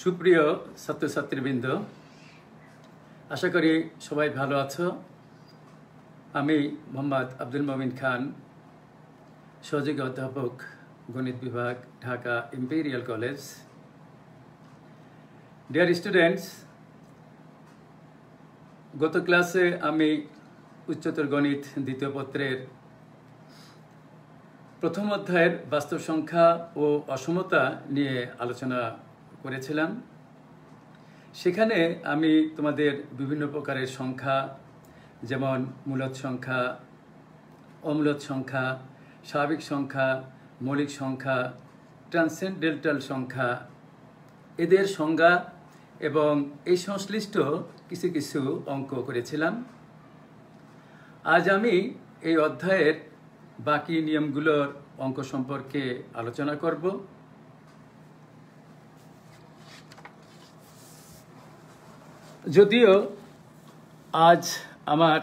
সুপ্রিয় ছাত্রছাত্রীবৃন্দ, আশা করি সবাই ভালো আছো। আমি মোহাম্মদ আব্দুল মমিন খান, সহযোগী অধ্যাপক, গণিত বিভাগ, Dhaka imperial college. Dear students, গত ক্লাসে আমি উচ্চতর গণিত দ্বিতীয় পত্রের প্রথম অধ্যায়ের বাস্তব সংখ্যা ও অসমতা নিয়ে আলোচনা করেছিলাম। সেখানে আমি তোমাদের বিভিন্ন প্রকারের সংখ্যা, যেমন মূলদ সংখ্যা, অমূলদ সংখ্যা, স্বাভাবিক সংখ্যা, মৌলিক সংখ্যা, ট্রান্সেন্ডেন্টাল সংখ্যা, এদের সংজ্ঞা এবং এই সংশ্লিষ্ট কিছু কিছু অঙ্ক করেছিলাম। আজ আমি এই অধ্যায়ের বাকি নিয়মগুলোর অঙ্ক সম্পর্কে আলোচনা করব। যদিও আজ আমার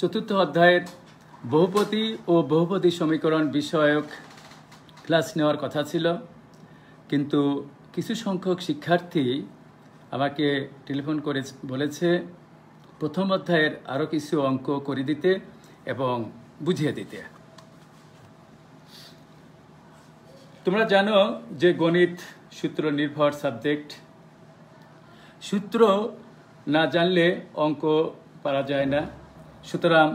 চতুর্থ অধ্যায়ের বহুপদী ও বহুপদী সমীকরণ বিষয়ক ক্লাস নেওয়ার কথা ছিল, কিন্তু কিছু সংখ্যক শিক্ষার্থী আমাকে টেলিফোন করে বলেছে প্রথম অধ্যায়ের আরও কিছু অঙ্ক করে দিতে এবং বুঝিয়ে দিতে। তোমরা জানো যে গণিত সূত্র নির্ভর সাবজেক্ট। সূত্র না জানলে অঙ্ক পারা যায় না। সুতরাং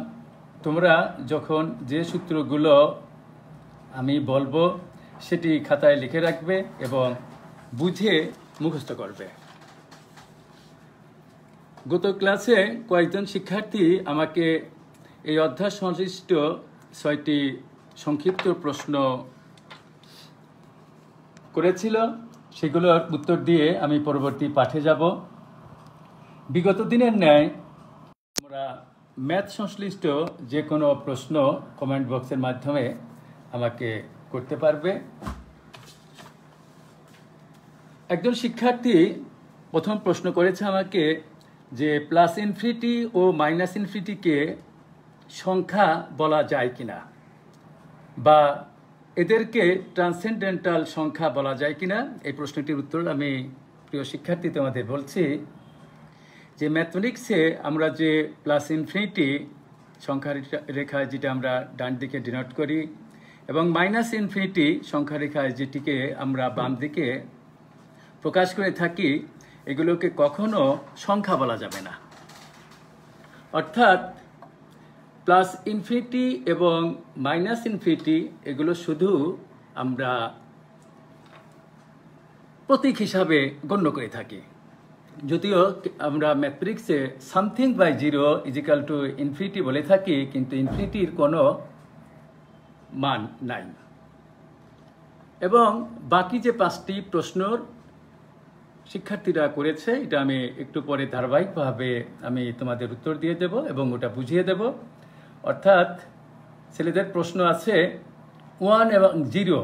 তোমরা যখন যে সূত্রগুলো আমি বলবো সেটি খাতায় লিখে রাখবে এবং বুঝে মুখস্থ করবে। গত ক্লাসে কয়েকজন শিক্ষার্থী আমাকে এই অধ্যায় সংশ্লিষ্ট 6টি সংক্ষিপ্ত প্রশ্ন করেছিল। সেগুলোর উত্তর দিয়ে আমি পরবর্তী পাঠে যাব। বিগত দিনের ন্যায় তোমরা ম্যাথ সংশ্লিষ্ট যে কোনো প্রশ্ন কমেন্ট বক্সের মাধ্যমে আমাকে করতে পারবে। একজন শিক্ষার্থী প্রথম প্রশ্ন করেছে আমাকে যে প্লাস ইনফিনিটি ও মাইনাস ইনফিনিটিকে সংখ্যা বলা যায় কিনা, বা এদেরকে ট্রান্সেন্ডেন্টাল সংখ্যা বলা যায় কিনা। এই প্রশ্নটির উত্তর আমি প্রিয় শিক্ষার্থী তোমাদের বলছি যে ম্যাথমেটিক্সে আমরা যে প্লাস ইনফিনিটি সংখ্যা রেখায় যেটা আমরা ডান দিকে ডিনোট করি এবং মাইনাস ইনফিনিটি সংখ্যা রেখায় যেটিকে আমরা বাম দিকে প্রকাশ করে থাকি, এগুলোকে কখনো সংখ্যা বলা যাবে না। অর্থাৎ প্লাস ইনফিনিটি এবং মাইনাস ইনফিনিটি এগুলো শুধু আমরা প্রতীক হিসাবে গণ্য করে থাকি। যদিও আমরা ম্যাথমেটিক্সে something by zero equal to infinity বলে থাকি, কিন্তু ইনফিনিটির কোনো মান নাই। এবং বাকি যে 5টি প্রশ্নর শিক্ষার্থীরা করেছে, এটা আমি একটু পরে ধারাবাহিকভাবে আমি তোমাদের উত্তর দিয়ে দেব এবং ওটা বুঝিয়ে দেব। অর্থাৎ ছেলেদের প্রশ্ন আছে 1 এবং 0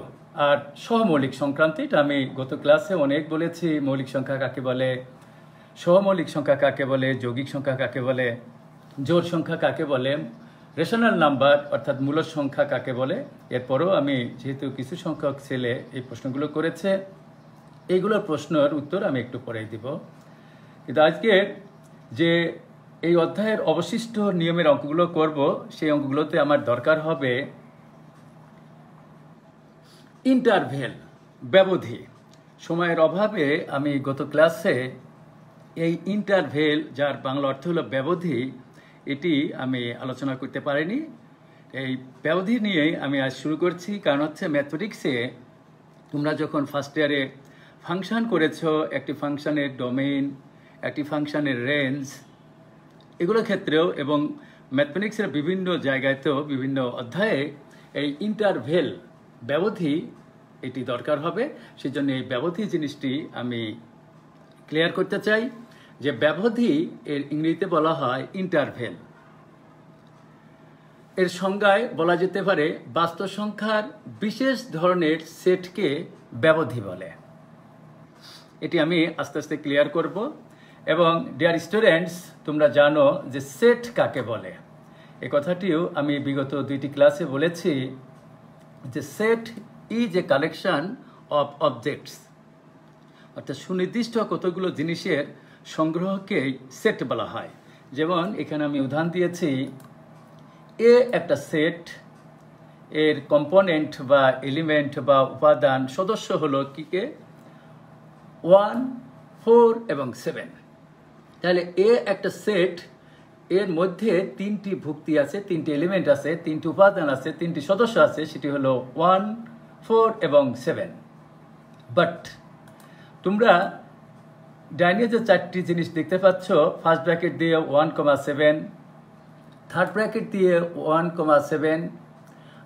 আর সহমৌলিক সংক্রান্ত। এটা আমি গত ক্লাসে অনেক বলেছি, মৌলিক সংখ্যা কাকে বলে, সহমৌলিক সংখ্যা কাকে বলে, যৌগিক সংখ্যা কাকে বলে, জোড় সংখ্যা কাকে বলে, রেশনাল নাম্বার অর্থাৎ মূলদ সংখ্যা কাকে বলে। এরপরও আমি যেহেতু কিছু সংখ্যক ছেলে এই প্রশ্নগুলো করেছে, এইগুলোর প্রশ্নের উত্তর আমি একটু পরে দিব। কিন্তু আজকে যে এই অধ্যায়ের অবশিষ্ট নিয়মের অঙ্কগুলো করব, সেই অঙ্কগুলোতে আমার দরকার হবে ইন্টারভেল, ব্যবধি। সময়ের অভাবে আমি গত ক্লাসে এই ইন্টারভেল, যার বাংলা অর্থ হলো ব্যবধি, এটি আমি আলোচনা করতে পারিনি। এই ব্যবধি নিয়েই আমি আজ শুরু করছি। কারণ হচ্ছে ম্যাথমেটিক্সে তোমরা যখন ফার্স্ট ইয়ারে ফাংশন করেছো, একটি ফাংশনের ডোমেইন, একটি ফাংশনের রেঞ্জ, এগুলো ক্ষেত্রেও এবং ম্যাথমেটিক্সের বিভিন্ন জায়গাতেও বিভিন্ন অধ্যায়ে এই ইন্টারভেল, ব্যবধি, এটি দরকার হবে। সেজন্য এই ব্যবধি জিনিসটি আমি ক্লিয়ার করতে চাই যে ব্যবধি এর ইংরেজিতে বলা হয় ইন্টারভেল। এর সংজ্ঞায় বলা যেতে পারে বাস্তব সংখ্যার বিশেষ ধরনের সেটকে ব্যবধি বলে। এটি আমি আস্তে আস্তে ক্লিয়ার করব। এবং ডিয়ার স্টুডেন্টস, তোমরা জানো যে সেট কাকে বলে। এই কথাটিও আমি বিগত 2টি ক্লাসে বলেছি যে set is a collection of objects, অর্থাৎ সুনির্দিষ্ট কতগুলো জিনিসের সংগ্রহকেই সেট বলা হয়। যেমন এখানে আমি উদাহরণ দিয়েছি, এ একটা সেট, এর কম্পোনেন্ট বা এলিমেন্ট বা উপাদান সদস্য হলো কি কে 1, 4 এবং 7। তাহলে এ একটা সেট, এর মধ্যে 3টি ভুক্তি আছে, 3টি এলিমেন্ট আছে, 3টি উপাদান আছে, 3টি সদস্য আছে, সেটি হলো 1, 4 এবং 7। বাট তোমরা ডাইনে যে 4টি জিনিস দেখতে পাচ্ছ, ফার্স্ট ব্র্যাকেট দিয়ে 1,7, থার্ড ব্র্যাকেট দিয়ে 1,7,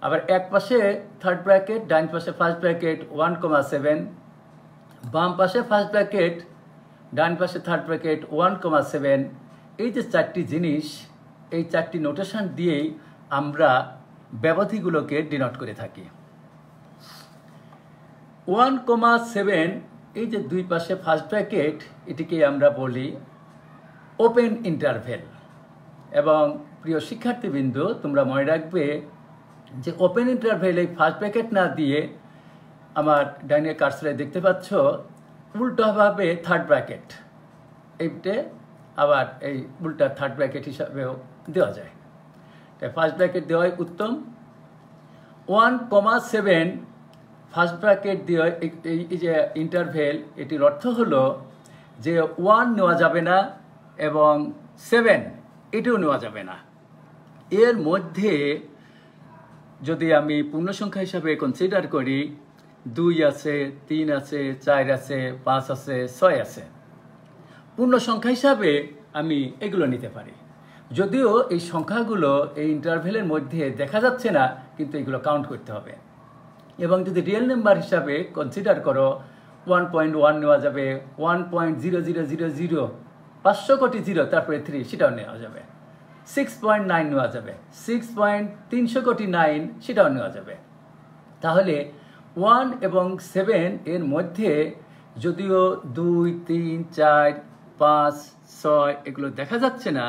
আবার এক পাশে থার্ড ব্র্যাকেট, ডাইন পাশে ফার্স্ট ব্র্যাকেট 1,7, বাম পাশে ফার্স্ট ব্র্যাকেট, ডান পাশে থার্ড ব্র্যাকেট 1,7। এই যে 4টি জিনিস, এই 4টি নোটেশন দিয়েই আমরা ব্যবধিগুলোকে ডিনোট করে থাকি। 1,7 এই যে দুই পাশে ফার্স্ট ব্র্যাকেট, এটিকে আমরা বলি ওপেন ইন্টারভেল। এবং প্রিয় শিক্ষার্থীবৃন্দ, তোমরা মনে রাখবে যে ওপেন ইন্টারভেল এই ফার্স্ট ব্র্যাকেট না দিয়ে আমার ডাইনের কার্সরে দেখতে পাচ্ছ উল্টোভাবে থার্ড ব্র্যাকেট, এইটা আবার এই উল্টা থার্ড ব্র্যাকেট হিসাবেও দেওয়া যায়। তাই ফার্স্ট ব্র্যাকেট দেওয়াই উত্তম। 1,7 ফার্স্ট ব্র্যাকেট দিয়ে এই যে ইন্টারভেল, এটির অর্থ হলো যে 1 নেওয়া যাবে না এবং 7 এটিও নেওয়া যাবে না। এর মধ্যে যদি আমি পূর্ণ সংখ্যা হিসাবে কনসিডার করি, 2 আছে, 3 আছে, 4 আছে, 5 আছে, 6 আছে, পূর্ণ সংখ্যা হিসাবে আমি এগুলো নিতে পারি। যদিও এই সংখ্যাগুলো এই ইন্টারভেলের মধ্যে দেখা যাচ্ছে না, কিন্তু এগুলো কাউন্ট করতে হবে। এবং যদি রিয়েল নাম্বার হিসাবে কনসিডার করো, 1.1 নেওয়া যাবে, 1.0000, 500 কোটি 0 তারপরে 3, সেটাও নেওয়া যাবে। 6.9 নেওয়া যাবে, 6.300 কোটি 9, সেটাও নেওয়া যাবে। তাহলে 1 এবং 7 এর মধ্যে যদিও 2, 3, 4, 5, 6 এগুলো দেখা যাচ্ছে না,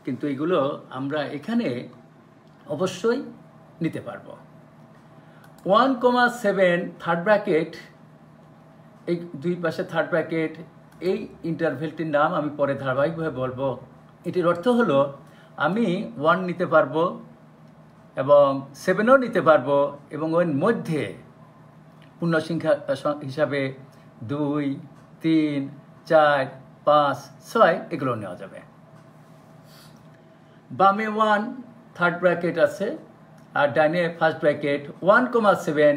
কিন্তু এগুলো আমরা এখানে অবশ্যই নিতে পারবো। 1,7 থার্ড ব্র্যাকেট, এই দুই পাশে থার্ড ব্র্যাকেট, এই ইন্টারভেলটির নাম আমি পরে ধারাবাহিকভাবে বলবো। এটির অর্থ হলো আমি 1 নিতে পারবো এবং 7ও নিতে পারবো, এবং ওর মধ্যে পূর্ণ সংখ্যা হিসাবে 2, 3, 4, 5, 6 এগুলো নেওয়া যাবে। বামে 1 থার্ড ব্র্যাকেট আছে আর ডাইনে ফার্স্ট ব্র্যাকেট 1,7।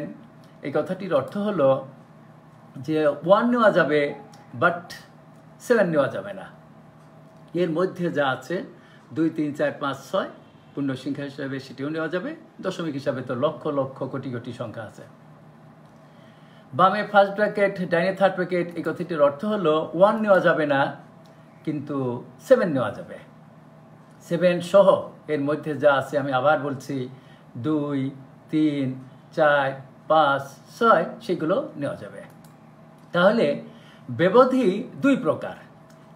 এই কথাটির অর্থ হলো যে 1 নেওয়া যাবে বাট 7 নেওয়া যাবে না। এর মধ্যে যা আছে 2, 3, 4, 5, 6 পূর্ণ সংখ্যা হিসাবে সেটিও নেওয়া যাবে। দশমিক হিসাবে তো লক্ষ লক্ষ কোটি কোটি সংখ্যা আছে। বামে ফার্স্ট ব্র্যাকেট, ডাইনে থার্ড ব্র্যাকেট, এই কথাটির অর্থ হলো 1 নেওয়া যাবে না, কিন্তু 7 নেওয়া যাবে। 7 সহ এর মধ্যে যা আছে, আমি আবার বলছি, 2, 3, 4, 5, 6 সেগুলো নেওয়া যাবে। তাহলে ব্যবধি 2 প্রকার।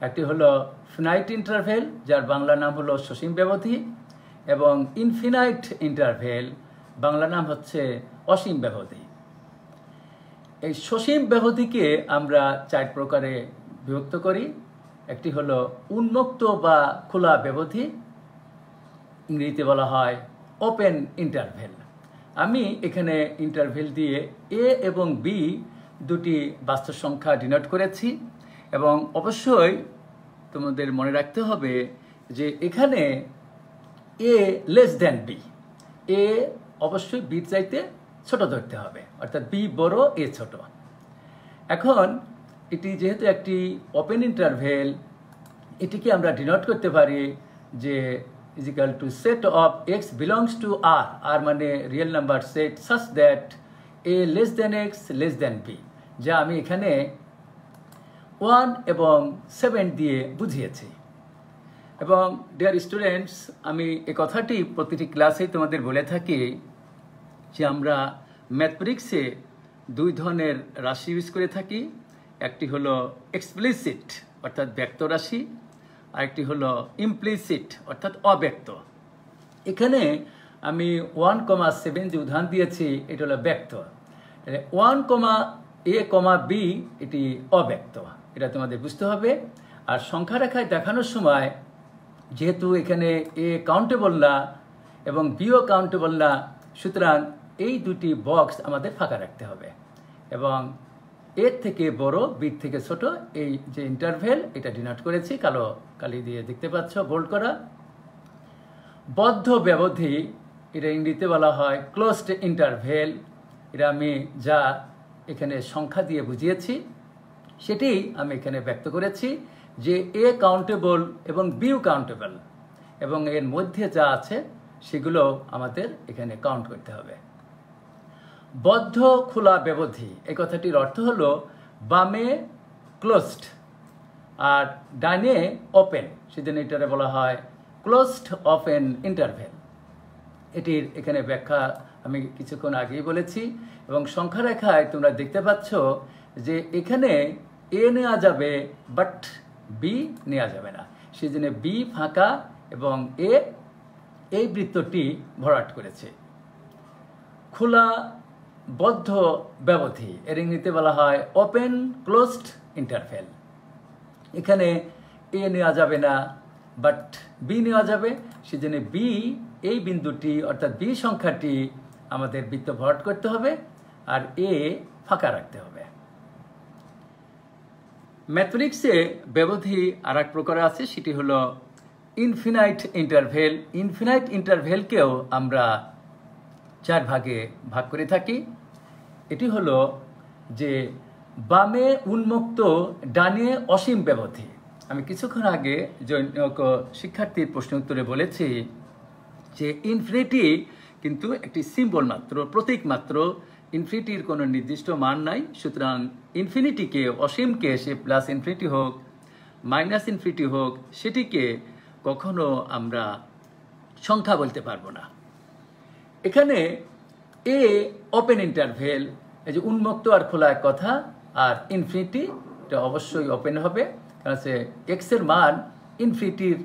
একটি হলো ফিনাইট ইন্টারভেল, যার বাংলা নাম হলো সসীম ব্যবধি, এবং ইনফিনাইট ইন্টারভেল, বাংলা নাম হচ্ছে অসীম ব্যবধি। এই সসীম ব্যবধিকে আমরা 4 প্রকারে বিভক্ত করি। একটি হলো উন্মুক্ত বা খোলা ব্যবধি, ইংরেজিতে বলা হয় ওপেন ইন্টারভেল। আমি এখানে ইন্টারভেল দিয়ে এ এবং বি দুটি বাস্তব সংখ্যা ডিনোট করেছি, এবং অবশ্যই তোমাদের মনে রাখতে হবে যে এখানে এ লেস দেন বি, এ অবশ্যই বির চাইতে ছোট ধরতে হবে, অর্থাৎ বি বড়, এ ছোট। এখন এটি যেহেতু একটি ওপেন ইন্টারভেল, এটিকে আমরা ডিনোট করতে পারি যে is equal to set of x belongs to R, R মানে real number set, such that a less than x less than b, যা আমি এখানে 1 এবং 7 দিয়ে বুঝিয়েছি। এবং ডিয়ার স্টুডেন্টস, আমি এই কথাটি প্রতিটি ক্লাসেই তোমাদের বলে থাকি যে আমরা ম্যাথমেটিক্সে 2 ধরনের রাশি ইউজ করে থাকি। একটি হলো এক্সপ্লিসিট অর্থাৎ ব্যক্ত রাশি, আরেকটি হলো ইমপ্লিসিট অর্থাৎ অব্যক্ত। এখানে আমি 1,7 যে উদাহরণ দিয়েছি এটা হলো ব্যক্ত, 1,a,b এটি অব্যক্ত, এটা তোমাদের বুঝতে হবে। আর সংখ্যা রেখায় দেখানোর সময় যেহেতু এখানে এ কাউন্টেবল না এবং বিও কাউন্টেবল না, সুতরাং এই দুটি বক্স আমাদের ফাঁকা রাখতে হবে এবং এর থেকে বড় বির থেকে ছোট এই যে ইন্টারভেল এটা ডিনোট করেছি কালো কালি দিয়ে দেখতে পাচ্ছ বোল্ড করা। বদ্ধ ব্যবধি এটা ইংরেজিতে বলা হয় ক্লোজড ইন্টারভেল, এটা আমি যা এখানে সংখ্যা দিয়ে বুঝিয়েছি সেটি আমি এখানে ব্যক্ত করেছি যে এ কাউন্টেবল এবং বিও কাউন্টেবল এবং এর মধ্যে যা আছে সেগুলো আমাদের এখানে কাউন্ট করতে হবে। বদ্ধ খোলা ব্যবধি এই কথাটির অর্থ হলো বামে ক্লোজড আর ডানে ওপেন, সেজন্য এটারে বলা হয় ক্লোজড ওপেন ইন্টারভেল। এটির এখানে ব্যাখ্যা আমি কিছুক্ষণ আগেই বলেছি এবং সংখ্যা রেখায় তোমরা দেখতে পাচ্ছ যে এখানে এ নেওয়া যাবে বাট বি নেওয়া যাবে না, সেজন্য বি ফাঁকা এবং এ এই বৃত্তটি ভরাট করেছে। খোলা বদ্ধ ব্যবধি এর ইংরেজিতে বলা হয় ওপেন ক্লোজড ইন্টারভেল। এখানে এ নেওয়া যাবে না বাট বি নেওয়া যাবে, সেজন্য বি এই বিন্দুটি অর্থাৎ বি সংখ্যাটি আমাদের বৃত্ত ভরাট করতে হবে আর এ ফাঁকা রাখতে হবে। ম্যাথমেটিক্সে ব্যবধি আর এক প্রকার আছে, সেটি হলো ইনফিনাইট ইন্টারভেল। ইনফিনাইট ইন্টারভেলকেও আমরা 4 ভাগে ভাগ করে থাকি। এটি হলো যে বামে উন্মুক্ত ডানে অসীম ব্যবধি। আমি কিছুক্ষণ আগে জনৈক শিক্ষার্থীর প্রশ্ন উত্তরে বলেছি যে ইনফিনিটি কিন্তু একটি সিম্বল মাত্র, প্রতীক মাত্র, ইনফিনিটির কোনো নির্দিষ্ট মান নাই। সুতরাং ইনফিনিটিকে, অসীমকে, সে প্লাস ইনফিনিটি হোক মাইনাস ইনফিনিটি হোক, সেটিকে কখনো আমরা সংখ্যা বলতে পারবো না। এখানে এ ওপেন ইন্টারভেল, এই যে উন্মুক্ত আর খোলা এক কথা, আর ইনফিনিটি এটা অবশ্যই ওপেন হবে কারণ সে এক্স এর মান ইনফিনিটির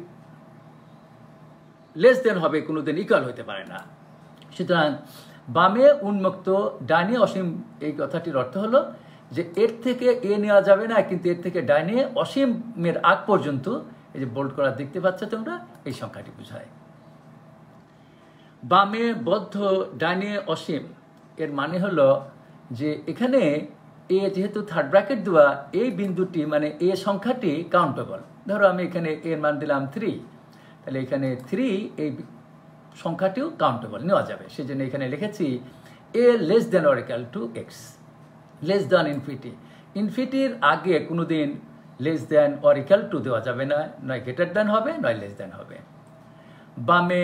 লেস দেন হবে, কোনোদিন ইকুয়াল হতে পারে না। সুতরাং বামে উন্মুক্ত ডাইনে অসীম এই কথাটির অর্থ হলো যে এর থেকে এ নেওয়া যাবে না, কিন্তু এর থেকে ডাইনে অসীমের আগ পর্যন্ত এই যে বোল্ড করা দেখতে পাচ্ছ তোমরা, এই সংখ্যাটি বোঝায়। বামে বদ্ধ ডাইনে অসীম এর মানে হলো যে এখানে এ যেহেতু থার্ড ব্র্যাকেট দেওয়া, এই বিন্দুটি মানে এ সংখ্যাটি কাউন্টেবল। ধরো আমি এখানে এর মান দিলাম 3, তাহলে এখানে 3 এই সংখ্যাটিও কাউন্টেবল নেওয়া যাবে। সেই জন্য এখানে লিখেছি A less than or equal to X, less than infinity. ইনফিনিটির আগে কোনোদিন less than or equal to দেওয়া যাবে না, নয় গ্রেটার দেন হবে নয় লেস দেন হবে। বামে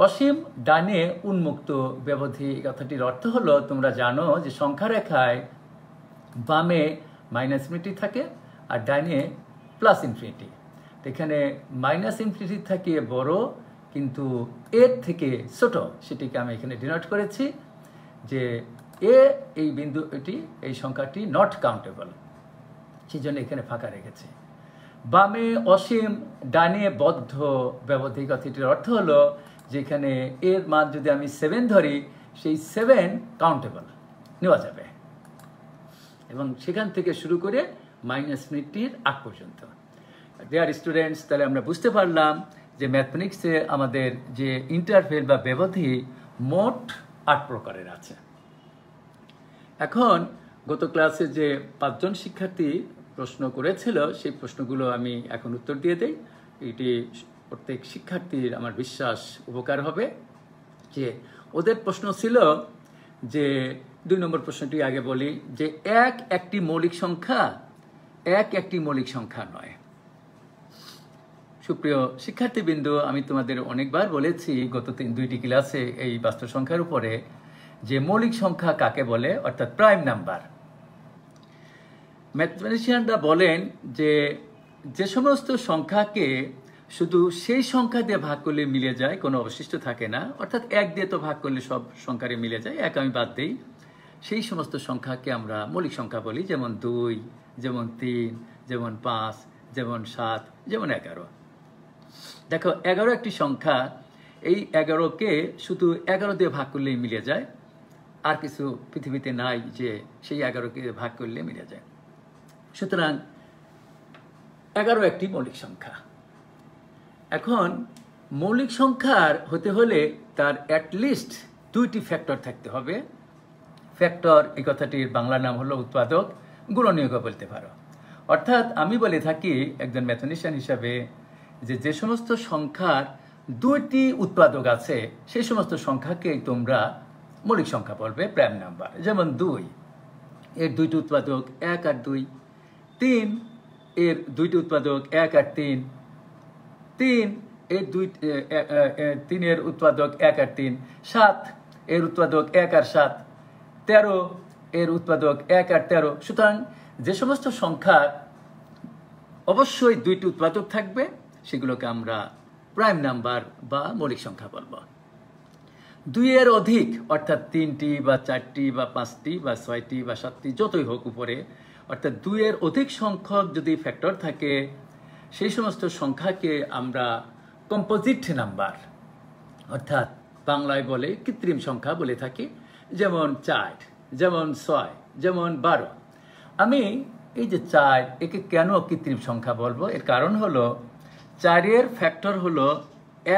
অসীম ডানে উন্মুক্ত ব্যবধি কথাটির অর্থ হলো তোমরা জানো যে সংখ্যা রেখায় বামে মাইনাস ইনফিনিটি থাকে আর ডাইনে প্লাস ইনফিনিটি। এখানে মাইনাস ইনফিনিটি থেকে বড় কিন্তু এর থেকে ছোট, সেটিকে আমি এখানে ডিনোট করেছি যে এ এই বিন্দু এটি এই সংখ্যাটি নট কাউন্টেবল, সেই জন্য এখানে ফাঁকা রেখেছি। বামে অসীম ডানে বদ্ধ ব্যবধি কথাটির অর্থ হলো যেখানে এর মান যদি আমি 7 ধরি, সেই 7 কাউন্টেবল নেওয়া যাবে এবং সেখান থেকে শুরু করে মাইনাস ইনফিনিটির আগ পর্যন্ত। ডিয়ার স্টুডেন্টস, তাহলে আমরা বুঝতে পারলাম যে ম্যাথমেটিক্সে আমাদের যে ইন্টারভেল বা ব্যবধি মোট 8 প্রকারের আছে। এখন গত ক্লাসে যে 5 জন শিক্ষার্থী প্রশ্ন করেছিল সেই প্রশ্নগুলো আমি এখন উত্তর দিয়ে দেই। এটি প্রত্যেক শিক্ষার্থীর আমার বিশ্বাস উপকার হবে। যে ওদের প্রশ্ন ছিল যে 2 নম্বর প্রশ্নটি আগে বলি যে এক একটি মৌলিক সংখ্যা নয়। সুপ্রিয় শিক্ষার্থীবৃন্দ, আমি তোমাদের অনেকবার বলেছি গত 2টি ক্লাসে এই বাস্তব সংখ্যার উপরে যে মৌলিক সংখ্যা কাকে বলে, অর্থাৎ প্রাইম নাম্বার। ম্যাথমেটিশিয়ানরা বলেন যে যে সমস্ত সংখ্যাকে শুধু সেই সংখ্যা দিয়ে ভাগ করলে মিলে যায়, কোনো অবশিষ্ট থাকে না, অর্থাৎ 1 দিয়ে তো ভাগ করলে সব সংখ্যারে মিলে যায়, 1 আমি বাদ দিই, সেই সমস্ত সংখ্যাকে আমরা মৌলিক সংখ্যা বলি। যেমন 2, যেমন 3, যেমন 5, যেমন 7, যেমন 11। দেখো 11 একটি সংখ্যা, এই 11কে শুধু 11 দিয়ে ভাগ করলেই মিলে যায়, আর কিছু পৃথিবীতে নাই যে সেই 11কে ভাগ করলে মিলে যায়। সুতরাং 11 একটি মৌলিক সংখ্যা। এখন মৌলিক সংখ্যার হতে হলে তার অ্যাটলিস্ট 2টি ফ্যাক্টর থাকতে হবে। ফ্যাক্টর এই কথাটির বাংলা নাম হলো উৎপাদক, গুণনীয়কও বলতে পারো। অর্থাৎ আমি বলে থাকি একজন ম্যাথমেটিশিয়ান হিসাবে যে সমস্ত সংখ্যার 2টি উৎপাদক আছে সেই সমস্ত সংখ্যাকে তোমরা মৌলিক সংখ্যা বলবে, প্রাইম নাম্বার। যেমন 2, এর 2টি উৎপাদক 1 আর 2, 3 এর 2টি উৎপাদক 1 আর 3, 3 এর উৎপাদক 1 আর 3, 7 এর উৎপাদক 1 আর 7, 13 এর উৎপাদক 1 আর 13। সুতরাং যে সমস্ত সংখ্যা অবশ্যই 2টি উৎপাদক থাকবে সেগুলোকে আমরা প্রাইম নাম্বার বা মৌলিক সংখ্যা বলবো। 2 এর অধিক অর্থাৎ 3টি বা 4টি বা 5টি বা 6টি বা 7টি যতই হোক উপরে, অর্থাৎ 2 এর অধিক সংখ্যক যদি ফ্যাক্টর থাকে সেই সমস্ত সংখ্যাকে আমরা কম্পোজিট নাম্বার অর্থাৎ বাংলায় বলে কৃত্রিম সংখ্যা বলে থাকি। যেমন 4, যেমন 6, যেমন 12। আমি এই যে 4 একে কেন কৃত্রিম সংখ্যা বলবো, এর কারণ হলো 4 এর ফ্যাক্টর হলো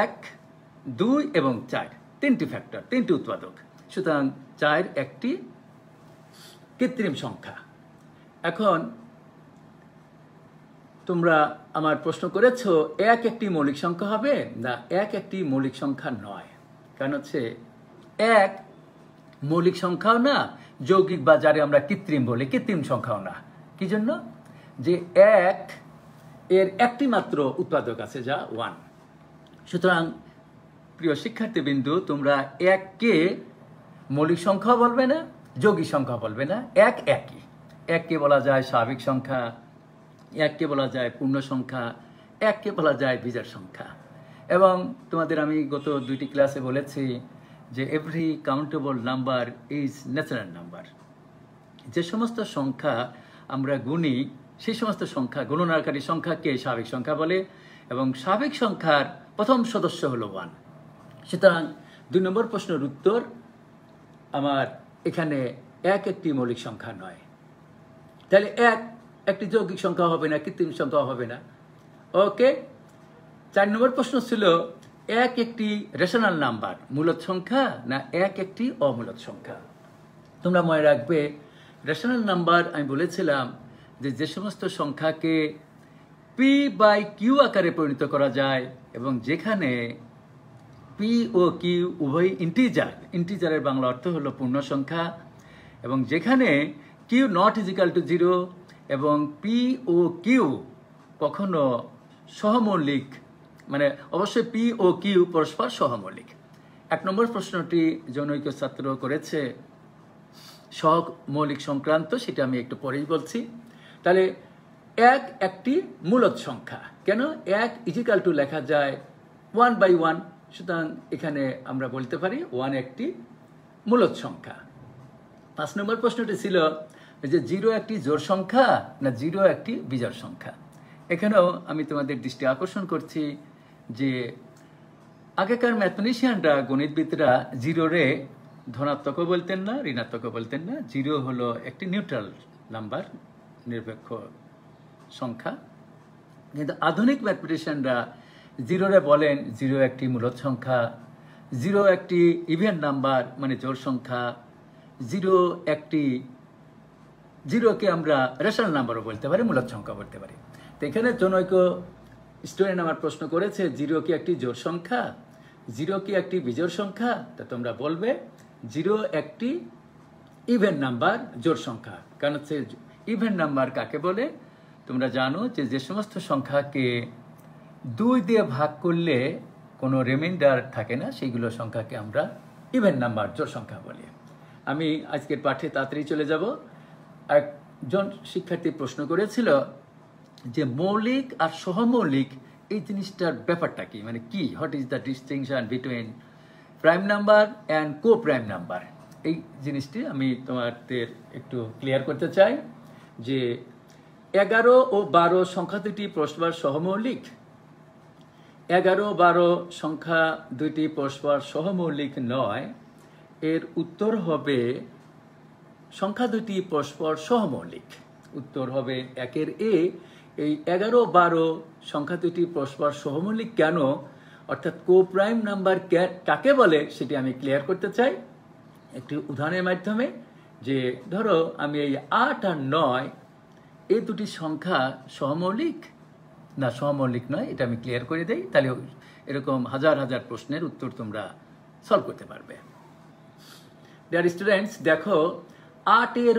1, 2 এবং 4, 3টি ফ্যাক্টর, 3টি উৎপাদক। সুতরাং 4 একটি কৃত্রিম সংখ্যা। এখন তোমরা আমার প্রশ্ন করেছো 1 একটি মৌলিক সংখ্যা হবে না, 1 একটি মৌলিক সংখ্যা নয়। কারণ হচ্ছে 1 মৌলিক সংখ্যাও না, যৌগিক বা যারে আমরা কৃত্রিম বলি কৃত্রিম সংখ্যাও না। কি জন্য? যে 1 এর একটি মাত্র উৎপাদক আছে যা 1। সুতরাং প্রিয় শিক্ষার্থীবৃন্দু, তোমরা 1কে মৌলিক সংখ্যা বলবে না, যৌগিক সংখ্যা বলবে না। 1 একই। 1কে বলা যায় স্বাভাবিক সংখ্যা, 1কে বলা যায় পূর্ণ সংখ্যা, 1কে বলা যায় বিজোড় সংখ্যা। এবং তোমাদের আমি গত 2টি ক্লাসে বলেছি যে every countable number is natural number. যে সমস্ত সংখ্যা আমরা গুনি সেই সমস্ত সংখ্যা, গণনাকারী সংখ্যাকে স্বাভাবিক সংখ্যা বলে, এবং স্বাভাবিক সংখ্যার প্রথম সদস্য হলো 1। সুতরাং 2 নম্বর প্রশ্নের উত্তর আমার এখানে 1 একটি মৌলিক সংখ্যা নয়। তাহলে 1 একটি যৌগিক সংখ্যা হবে না, কৃত্রিম সংখ্যা হবে না। ওকে। 4 নম্বর প্রশ্ন ছিল 1 একটি রেশনাল নাম্বার, মূলদ সংখ্যা না 1 একটি অমূলদ সংখ্যা। তোমরা মনে রাখবে রেশনাল নাম্বার আমি বলেছিলাম যে সমস্ত সংখ্যাকে p/q আকারে পরিণত করা যায়, এবং যেখানে p ও q উভয় ইন্টিজার, ইন্টিজারের বাংলা অর্থ হলো পূর্ণ সংখ্যা, এবং যেখানে q not equal to 0 এবং p ও q কখনো সহমৌলিক, মানে অবশ্যই p ও q পরস্পর সহমৌলিক। 1 নম্বর প্রশ্নটি জনৈক ছাত্র করেছে সহমৌলিক সংক্রান্ত, সেটা আমি একটু পরেই বলছি। তাহলে 1 একটি মূলদ সংখ্যা। কেন? 1 ইজিক্যাল টু লেখা যায় 1/1। সুতরাং এখানে আমরা বলতে পারি 1 একটি মূলদ সংখ্যা। 5 নম্বর প্রশ্নটি ছিল যে 0 একটি জোড় সংখ্যা না 0 একটি বিজোড় সংখ্যা। এখানেও আমি তোমাদের দৃষ্টি আকর্ষণ করছি যে আগেকার ম্যাথমেটিশিয়ানরা, গণিতবিদরা 0 রে ধনাত্মকও বলতেন না, ঋণাত্মকও বলতেন না। 0 হলো একটি নিউট্রাল নাম্বার, নিরপেক্ষ সংখ্যা। কিন্তু আধুনিক ম্যাথমেটিশিয়ানরা 0 রে বলেন 0 একটি মূলদ সংখ্যা, 0 একটি ইভেন নাম্বার মানে জোড় সংখ্যা, 0কে আমরা রেশনাল নাম্বারও বলতে পারি, মূলদ সংখ্যা বলতে পারি। তো এখানে জনৈক স্টুডেন্ট আমার প্রশ্ন করেছে 0 কি একটি জোড় সংখ্যা, 0 কি একটি বিজোড় সংখ্যা? তা তোমরা বলবে 0 একটি ইভেন নাম্বার, জোড় সংখ্যা। কারণ হচ্ছে ইভেন নাম্বার কাকে বলে? তোমরা জানো যে সমস্ত সংখ্যাকে 2 দিয়ে ভাগ করলে কোনো রিমাইন্ডার থাকে না, সেইগুলো সংখ্যাকে আমরা ইভেন নাম্বার, জোড় সংখ্যা বলি। আমি আজকের পাঠে তাড়াতাড়ি চলে যাব। একজন শিক্ষার্থী প্রশ্ন করেছিল যে মৌলিক আর সহমৌলিক এই জিনিসটার ব্যাপারটা কি, মানে কি, what is the distinction between prime number and co prime number. এই জিনিসটি আমি তোমাদের একটু ক্লিয়ার করতে চাই যে 11 ও 12 সংখ্যা দুটি পরস্পর সহমৌলিক। 11-12 সংখ্যা দুইটি পরস্পর সহমৌলিক নয়, এর উত্তর হবে সংখ্যা দুটি পরস্পর সহমৌলিক। উত্তর হবে 1-এর এ। এই 11-12 সংখ্যা দুটি পরস্পর সহমৌলিক কেন, অর্থাৎ কোপ্রাইম নাম্বার কাকে বলে সেটি আমি ক্লিয়ার করতে চাই একটি উদাহরণের মাধ্যমে। যে ধরো আমি এই 8 আর 9 এই দুটি সংখ্যা সহমৌলিক না সহমৌলিক নয়, এটা আমি ক্লিয়ার করে দেই, তাহলে এরকম হাজার হাজার প্রশ্নের উত্তর তোমরা সলভ করতে পারবে। ডিয়ার স্টুডেন্টস, দেখো 8 এর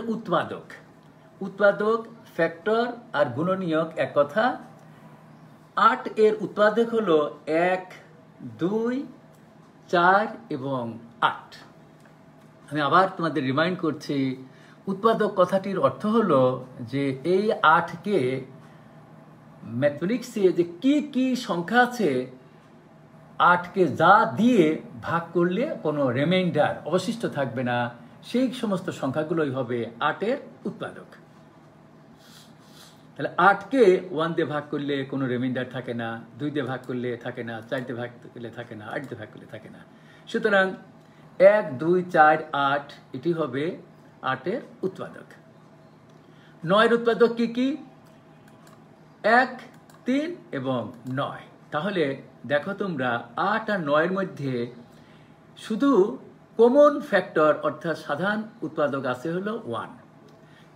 উৎপাদক ফ্যাক্টর আর গুণনীয়ক এক কথা। 8 এর উৎপাদক হলো 1, 2, 4 এবং 8। আমি আবার তোমাদের রিমাইন্ড করছি, উৎপাদক কথাটির অর্থ হলো যে এই 8কে ম্যাথমেটিক্সে যে কি সংখ্যা আছে 8কে যা দিয়ে ভাগ করলে কোনো রিমাইন্ডার অবশিষ্ট থাকবে না, সেই সমস্ত সংখ্যাগুলোই হবে 8 এর উৎপাদক। তাহলে 8কে 1 দিয়ে ভাগ করলে কোনো রিমাইন্ডার থাকে না, 2 দিয়ে ভাগ করলে থাকে না, 4 দিয়ে ভাগ করলে থাকে না, 8 দিয়ে ভাগ করলে থাকে না। সুতরাং 1, 2, 4, 8 এটি হবে 8 এর উৎপাদক। 9 এর উৎপাদক কি? 1, 3 এবং 9। তাহলে দেখো তোমরা 8 আর 9 এর মধ্যে শুধু কমন ফ্যাক্টর অর্থাৎ সাধারণ উৎপাদক আছে হলো 1,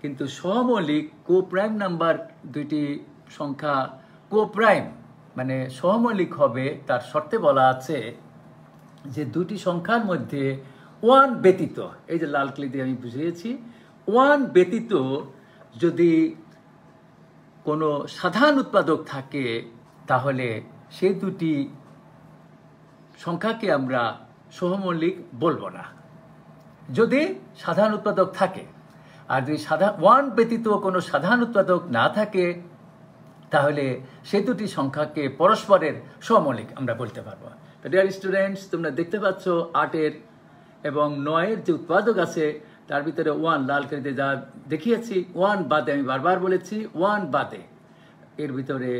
কিন্তু সহমৌলিক কোপ্রাইম নাম্বার দুইটি সংখ্যা কোপ্রাইম মানে সহমৌলিক হবে, তার শর্তে বলা আছে যে দুটি সংখ্যার মধ্যে 1 ব্যতীত, এই যে লাল ক্লি দিয়ে আমি বুঝিয়েছি, 1 ব্যতীত যদি কোনো সাধারণ উৎপাদক থাকে তাহলে সেই দুটি সংখ্যাকে আমরা সহমৌলিক বলবো না, যদি সাধারণ উৎপাদক থাকে। আর যদি 1 ব্যতীত কোনো সাধারণ উৎপাদক না থাকে তাহলে সেই দুটি সংখ্যাকে পরস্পরের সহমৌলিক আমরা বলতে পারবো। তো ডিয়ার স্টুডেন্টস, তোমরা দেখতে পাচ্ছ 8 এর এবং 9 এর যে উৎপাদক আছে তার ভিতরে 1 লাল করে যা দেখিয়েছি, 1 বাদে, আমি বারবার বলেছি 1 বাদে, এর ভিতরে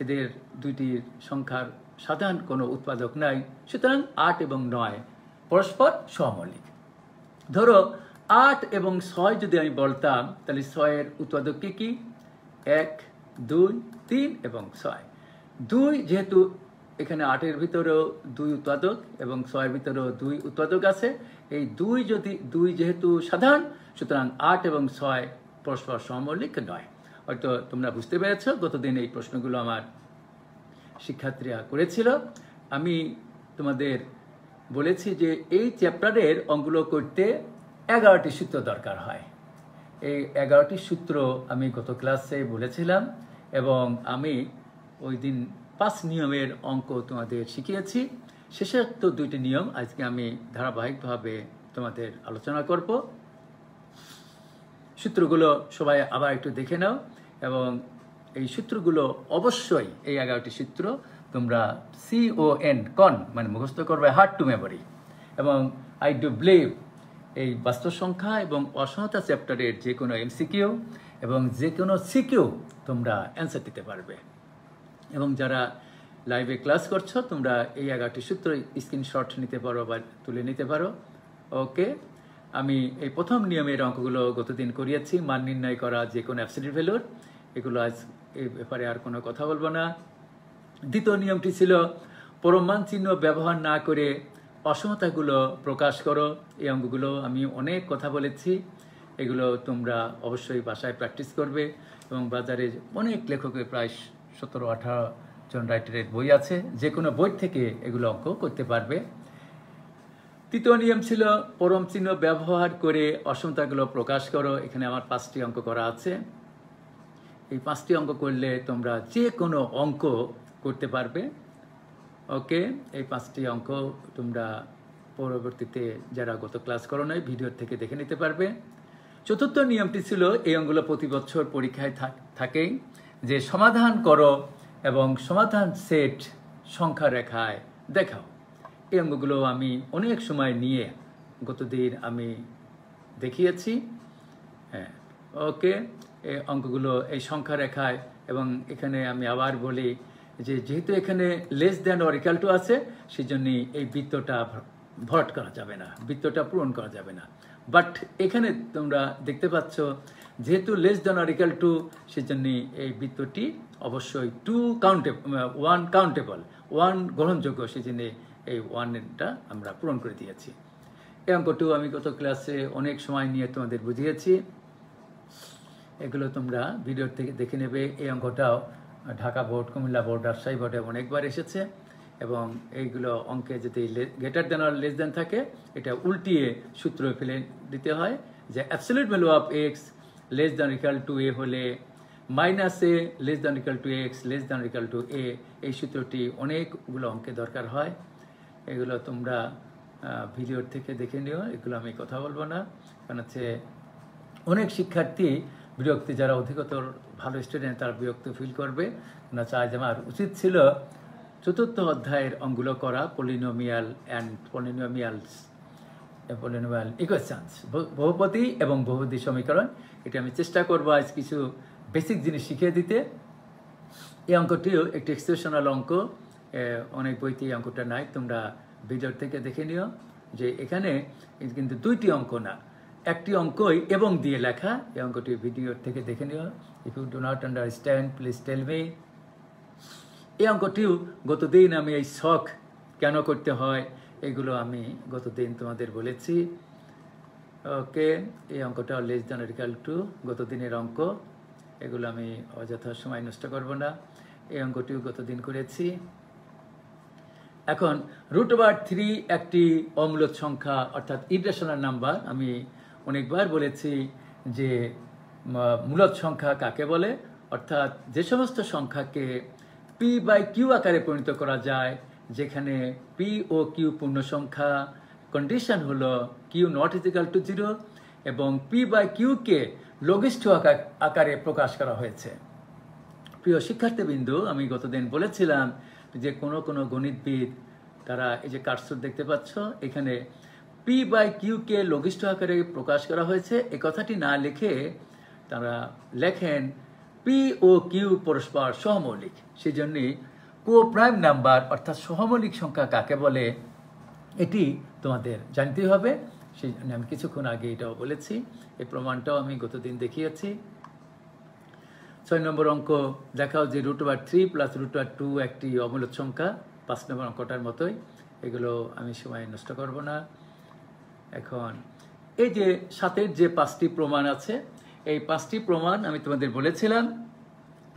এদের দুইটির সংখ্যার সাধারণ কোনো উৎপাদক নাই। সুতরাং 8 এবং 9 পরস্পর সহমৌলিক। ধরো 8 এবং 6 যদি আমি বলতাম তাহলে 6 এর উৎপাদক কি? 1, 2, 3 এবং 6। 2 যেহেতু এখানে 8 এর ভিতরেও 2 উৎপাদক এবং 6 এর ভিতরেও 2 উৎপাদক আছে, এই 2 যেহেতু সাধারণ, সুতরাং 8 এবং 6 পরস্পর সহমৌলিক নয়। হয়তো তোমরা বুঝতে পেরেছ, গতদিন এই প্রশ্নগুলো আমার শিক্ষার্থীরা করেছিল। আমি তোমাদের বলেছি যে এই চ্যাপ্টারের অঙ্কগুলো করতে 11টি সূত্র দরকার হয়। এই 11টি সূত্র আমি গত ক্লাসে বলেছিলাম এবং আমি ওই দিন 5 নিয়মের অঙ্ক তোমাদের শিখিয়েছি। শেষোক্ত 2টি নিয়ম আজকে আমি ধারাবাহিকভাবে তোমাদের আলোচনা করব। সূত্রগুলো সবাই আবার একটু দেখে নাও এবং এই সূত্রগুলো অবশ্যই, এই 11টি সূত্র তোমরা CON মানে মুখস্থ করবে, হার্ড টু মেমোরি। এবং আই ডু বিলিভ এই বাস্তব সংখ্যা এবং অসংখ্যতা চ্যাপ্টারের যে কোনো MCQ এবং যে কোনো CQ তোমরা অ্যান্সার দিতে পারবে। এবং যারা লাইভে ক্লাস করছো তোমরা এই 11টি সূত্র স্ক্রিনশট নিতে পারো বা তুলে নিতে পারো। ওকে, আমি এই প্রথম নিয়মের অঙ্কগুলো গতদিন করিয়েছি, মান নির্ণয় করা যে কোনো অ্যাবসলিউট ভ্যালুর, এগুলো আজ এই ব্যাপারে আর কোনো কথা বলবো না। দ্বিতীয় নিয়মটি ছিল পরমান চিহ্ন ব্যবহার না করে অসমতাগুলো প্রকাশ করো। এই অঙ্কগুলো আমি অনেক কথা বলেছি, এগুলো তোমরা অবশ্যই বাসায় প্র্যাকটিস করবে এবং বাজারে অনেক লেখকের প্রায় 17-18 জন রাইটারের বই আছে, যে কোনো বই থেকে এগুলো অঙ্ক করতে পারবে। তৃতীয় নিয়ম ছিল পরম চিহ্ন ব্যবহার করে অসমতাগুলো প্রকাশ করো। এখানে আমার 5টি অঙ্ক করা আছে। এই 5টি অঙ্ক করলে তোমরা যে কোনো অঙ্ক করতে পারবে। ওকে, এই 5টি অঙ্ক তোমরা পরবর্তীতে যারা গত ক্লাস করো নাই ভিডিও থেকে দেখে নিতে পারবে। চতুর্থ নিয়মটি ছিল এই অঙ্কগুলো প্রতি বছর পরীক্ষায় থাকেই, যে সমাধান করো এবং সমাধান সেট সংখ্যা রেখায় দেখাও। এই অঙ্কগুলো আমি অনেক সময় নিয়ে গতদিন আমি দেখিয়েছি। হ্যাঁ, ওকে, এই অঙ্কগুলো এই সংখ্যা রেখায়, এবং এখানে আমি আবার বলি যে যেহেতু এখানে less than or equal two আছে, সেই জন্যই এই বৃত্তটা ভরাট করা যাবে না, বৃত্তটা পূরণ করা যাবে না। বাট এখানে তোমরা দেখতে পাচ্ছ যেহেতু less than or equal two, সেই জন্যই এই বৃত্তটি অবশ্যই ওয়ান কাউন্টেবল, ওয়ান গ্রহণযোগ্য, সেই জন্য এই ওয়ানটা আমরা পূরণ করে দিয়েছি। এই অঙ্কটিও আমি গত ক্লাসে অনেক সময় নিয়ে তোমাদের বুঝিয়েছি, এগুলো তোমরা ভিডিও থেকে দেখে নেবে। এই অঙ্কটাও ঢাকা বোর্ড, কুমিল্লা বোর্ড, রাজশাহী বোর্ডে অনেকবার এসেছে এবং এইগুলো অঙ্কে যদি গ্রেটার দেন আর লেস দেন থাকে, এটা উল্টিয়ে সূত্র ফেলে দিতে হয় যে absolute value of X less than equal to A হলে minus A less than equal to X less than equal to A. এই সূত্রটি অনেকগুলো অঙ্কে দরকার হয়, এগুলো তোমরা ভিডিওর থেকে দেখে নিও, এগুলো আমি কথা বলবো না। কারণ হচ্ছে অনেক শিক্ষার্থী বিরক্তি, যারা অধিকতর ভালো স্টুডেন্ট তারা বিরক্তি ফিল করবে না, চায় যে আমার উচিত ছিল চতুর্থ অধ্যায়ের অঙ্কগুলো করা, পলিনোমিয়াল অ্যান্ড পলিনোমিয়াল ইকুয়েশনস, বহুপদী এবং বহুপদী সমীকরণ। এটা আমি চেষ্টা করবো আজ কিছু বেসিক জিনিস শিখিয়ে দিতে। এই অঙ্কটিও একটি এক্সপ্রেশনাল অঙ্ক, অনেক বইতে এই অঙ্কটা নাই, তোমরা ভিডিওর থেকে দেখে নিও যে এখানে কিন্তু দুইটি অঙ্ক না, একটি অঙ্কই এবং দিয়ে লেখা। এই অঙ্কটি ভিডিওর থেকে দেখে নিও। If you do not understand please tell me. এই অঙ্কটিও গতদিন আমি এই শখ কেন করতে হয় এগুলো আমি গতদিন তোমাদের বলেছি। ওকে, এই অঙ্কটা less than or equal to গতদিনের অঙ্ক, এগুলো আমি অযথা সময় নষ্ট করব না। এই অঙ্কটিও গতদিন করেছি। এখন √3 একটি অমূলদ সংখ্যা অর্থাৎ ইরেশনাল নাম্বার। আমি অনেকবার বলেছি যে মূলদ সংখ্যা কাকে বলে, অর্থাৎ যে সমস্ত সংখ্যাকে p/q আকারে পরিণত করা যায়, যেখানে p ও q পূর্ণ সংখ্যা, কন্ডিশন হলো q নট ইকুয়াল টু 0 এবং p/q কে লঘিষ্ঠ আকারে প্রকাশ করা হয়েছে। প্রিয় শিক্ষার্থীবৃন্দ, আমি গতদিন বলেছিলাম যে কোনো গণিতবিদ তারা এই যে কার্সর দেখতে পাচ্ছ, এখানে p/q কে লঘিষ্ঠ আকারে প্রকাশ করা হয়েছে এই কথাটি না লিখে তারা লেখেন p ও q পরস্পর সহমৌলিক। সেই জন্যই কো-প্রাইম নাম্বার অর্থাৎ সহমৌলিক সংখ্যা কাকে বলে এটি তোমাদের জানতে হবে। সেই জন্য আমি কিছুক্ষণ আগে এটাও বলেছি, এই প্রমাণটাও আমি গতদিন দেখিয়েছি। 6 নম্বর অঙ্ক দেখাও যে √3 প্লাস √2 একটি অমূলদ সংখ্যা, 5 নম্বর অঙ্কটার মতোই। এগুলো আমি সময় নষ্ট করব না। এখন এই যে 7-এর যে 5টি প্রমাণ আছে, এই 5টি প্রমাণ আমি তোমাদের বলেছিলাম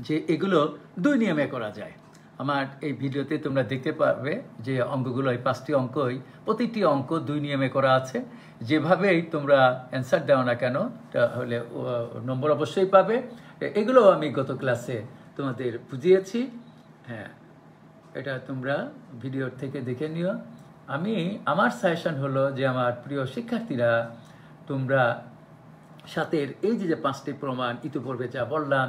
যে এগুলো 2 নিয়মে করা যায়। আমার এই ভিডিওতে তোমরা দেখতে পাবে যে অঙ্কগুলো, এই 5টি অঙ্কই প্রতিটি অঙ্ক 2 নিয়মে করা আছে। যেভাবেই তোমরা অ্যান্সার দাও না কেন তাহলে নম্বর অবশ্যই পাবে। এগুলো আমি গত ক্লাসে তোমাদের বুঝিয়েছি। হ্যাঁ, এটা তোমরা ভিডিওর থেকে দেখে নিও। আমার সাজেশন হলো যে আমার প্রিয় শিক্ষার্থীরা, তোমরা 7-এর এই যে 5টি প্রমাণ ইতিপূর্বে যা বললাম,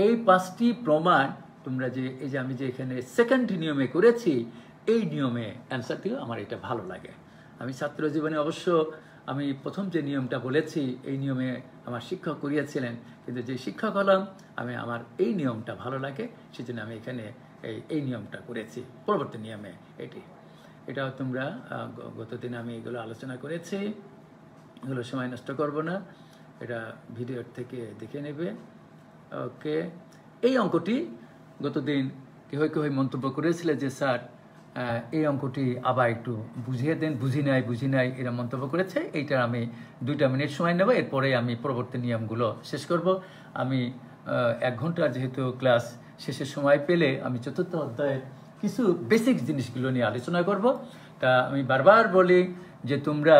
এই 5টি প্রমাণ তোমরা যে এই যে আমি যে এখানে সেকেন্ড নিয়মে করেছি, এই নিয়মে অ্যান্সার দিও। আমার এটা ভালো লাগে। আমি ছাত্র জীবনে অবশ্য আমি প্রথম যে নিয়মটা বলেছি এই নিয়মে আমার শিক্ষক করিয়েছিলেন, কিন্তু যে শিক্ষক হলাম আমার এই নিয়মটা ভালো লাগে, সেজন্য আমি এখানে এই নিয়মটা করেছি পরবর্তী নিয়মে। এটাও তোমরা গতদিন আমি এগুলো আলোচনা করেছি, এগুলো সময় নষ্ট করব না, এটা ভিডিওর থেকে দেখে নেবে। ওকে, এই অঙ্কটি গতদিন কেউ মন্তব্য করেছিল যে স্যার এই অঙ্কটি আবার একটু বুঝিয়ে দেন, বুঝি নাই এরা মন্তব্য করেছে। এইটার আমি 2 মিনিট সময় নেব, এরপরে আমি পরবর্তী নিয়মগুলো শেষ করব। আমি 1 ঘন্টা যেহেতু ক্লাস শেষের সময় পেলে আমি চতুর্থ অধ্যায়ের কিছু বেসিক জিনিসগুলো নিয়ে আলোচনা করব। তা আমি বারবার বলি যে তোমরা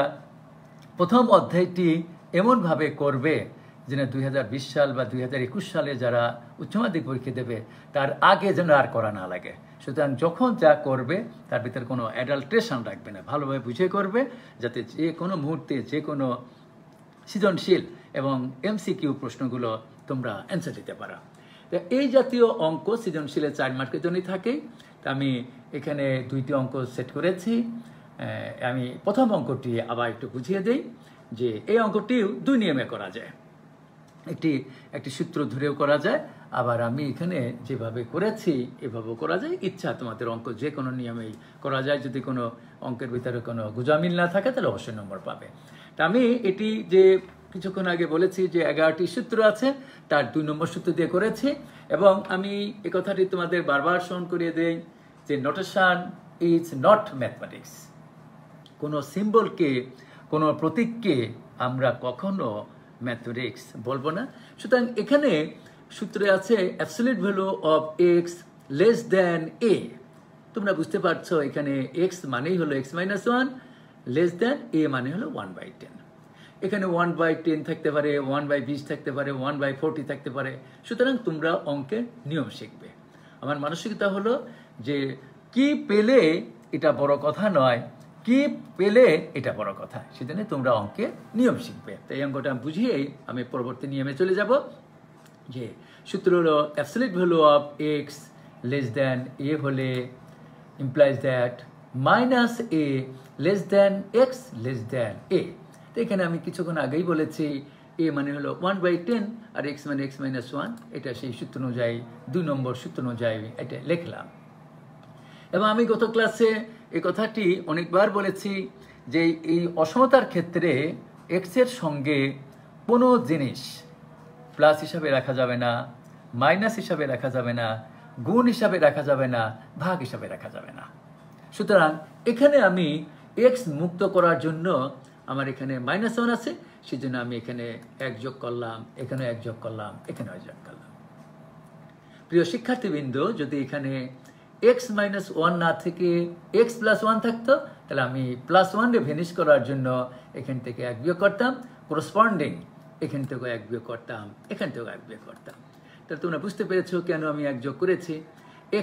প্রথম অধ্যায়টি এমনভাবে করবে যেন 2020 সাল বা 2021 সালে যারা উচ্চ মাধ্যমিক পরীক্ষা দেবে তার আগে যেন আর করা না লাগে। সুতরাং যখন যা করবে তার ভিতরে কোনো অ্যাডাল্ট্রেশন রাখবে না, ভালোভাবে বুঝে করবে, যাতে যে কোনো মুহূর্তে যে কোনো সৃজনশীল এবং MCQ প্রশ্নগুলো তোমরা অ্যান্সার দিতে পারো। এই জাতীয় অঙ্ক সৃজনশীলের 4 মার্কের জন্যই থাকে। তা আমি এখানে 2টি অঙ্ক সেট করেছি। আমি প্রথম অঙ্কটি আবার একটু বুঝিয়ে দিই যে এই অঙ্কটিও 2 নিয়মে করা যায়। একটি সূত্র ধরেও করা যায়, আবার আমি এখানে যেভাবে করেছি এভাবেও করা যায়, ইচ্ছা তোমাদের অঙ্ক যে কোনো নিয়মেই করা যায়। যদি কোনো অঙ্কের ভিতরে কোনো গুজামিল না থাকে তাহলে অবশ্যই নম্বর পাবে। তা আমি এটি যে কিছুক্ষণ আগে বলেছি যে 11টি সূত্র আছে, তার 2 নম্বর সূত্র দিয়ে করেছি। এবং আমি এই কথাটি তোমাদের বারবার স্মরণ করিয়ে দেই যে নোটেশন ইজ নট ম্যাথমেটিক্স। কোনো সিম্বলকে, কোনো প্রতীককে আমরা কখনো ম্যাথমেটিক্স বলবো না। সুতরাং এখানে সূত্রে আছে absolute value of X less than A. তোমরা বুঝতে পারছো এখানে এক্স মানেই হলো X minus 1, less than A মানে হলো 1/10। এখানে 1/10 থাকতে পারে, 1/20 থাকতে পারে, 1/40 থাকতে পারে। সুতরাং তোমরা অঙ্কের নিয়ম শিখবে। আমার মানসিকতা হলো যে কি পেলে এটা বড় কথা নয়, কি পেলে এটা বড় কথা। সেজন্য তোমরা অঙ্কের নিয়ম শিখবে। তাই অঙ্কটা বুঝিয়েই আমি পরবর্তী নিয়মে চলে যাব। যে সূত্র হলো absolute value of X less than A হলে implies that minus A less than X less than A. তো এখানে আমি কিছুক্ষণ আগেই বলেছি এ মানে হলো 1/10 আর এক্স মানে এক্স মাইনাস 1। এটা সেই সূত্র অনুযায়ী 2 নম্বর সূত্র অনুযায়ী এটা লিখলাম। এবং আমি গত ক্লাসে এই কথাটি অনেকবার বলেছি যে এই অসমতার ক্ষেত্রে এক্স এর সঙ্গে কোনো জিনিস প্লাস হিসাবে রাখা যাবে না, মাইনাস হিসাবে রাখা যাবে না, গুণ হিসাবে রাখা যাবে না, ভাগ হিসাবে রাখা যাবে না। সুতরাং এখানে আমি এক্স মুক্ত করার জন্য আমার এখানে -1 আছে, সেজন্য আমি এখানে 1 যোগ করলাম, এখানে 1 যোগ করলাম, এখানে 1 যোগ করলাম। প্রিয় শিক্ষার্থীবৃন্দ, যদি এখানে x-1 না থেকে x+1 থাকতো তাহলে আমি +1 রে ভেনিশ করার জন্য এখান থেকে 1 বিয়োগ করতাম, করসপন্ডিং এখান থেকে 1 বিয়োগ করতাম, এখান থেকে 1 বিয়োগ করতাম। তাহলে তোমরা বুঝতে পেরেছো কেন আমি 1 যোগ করেছি,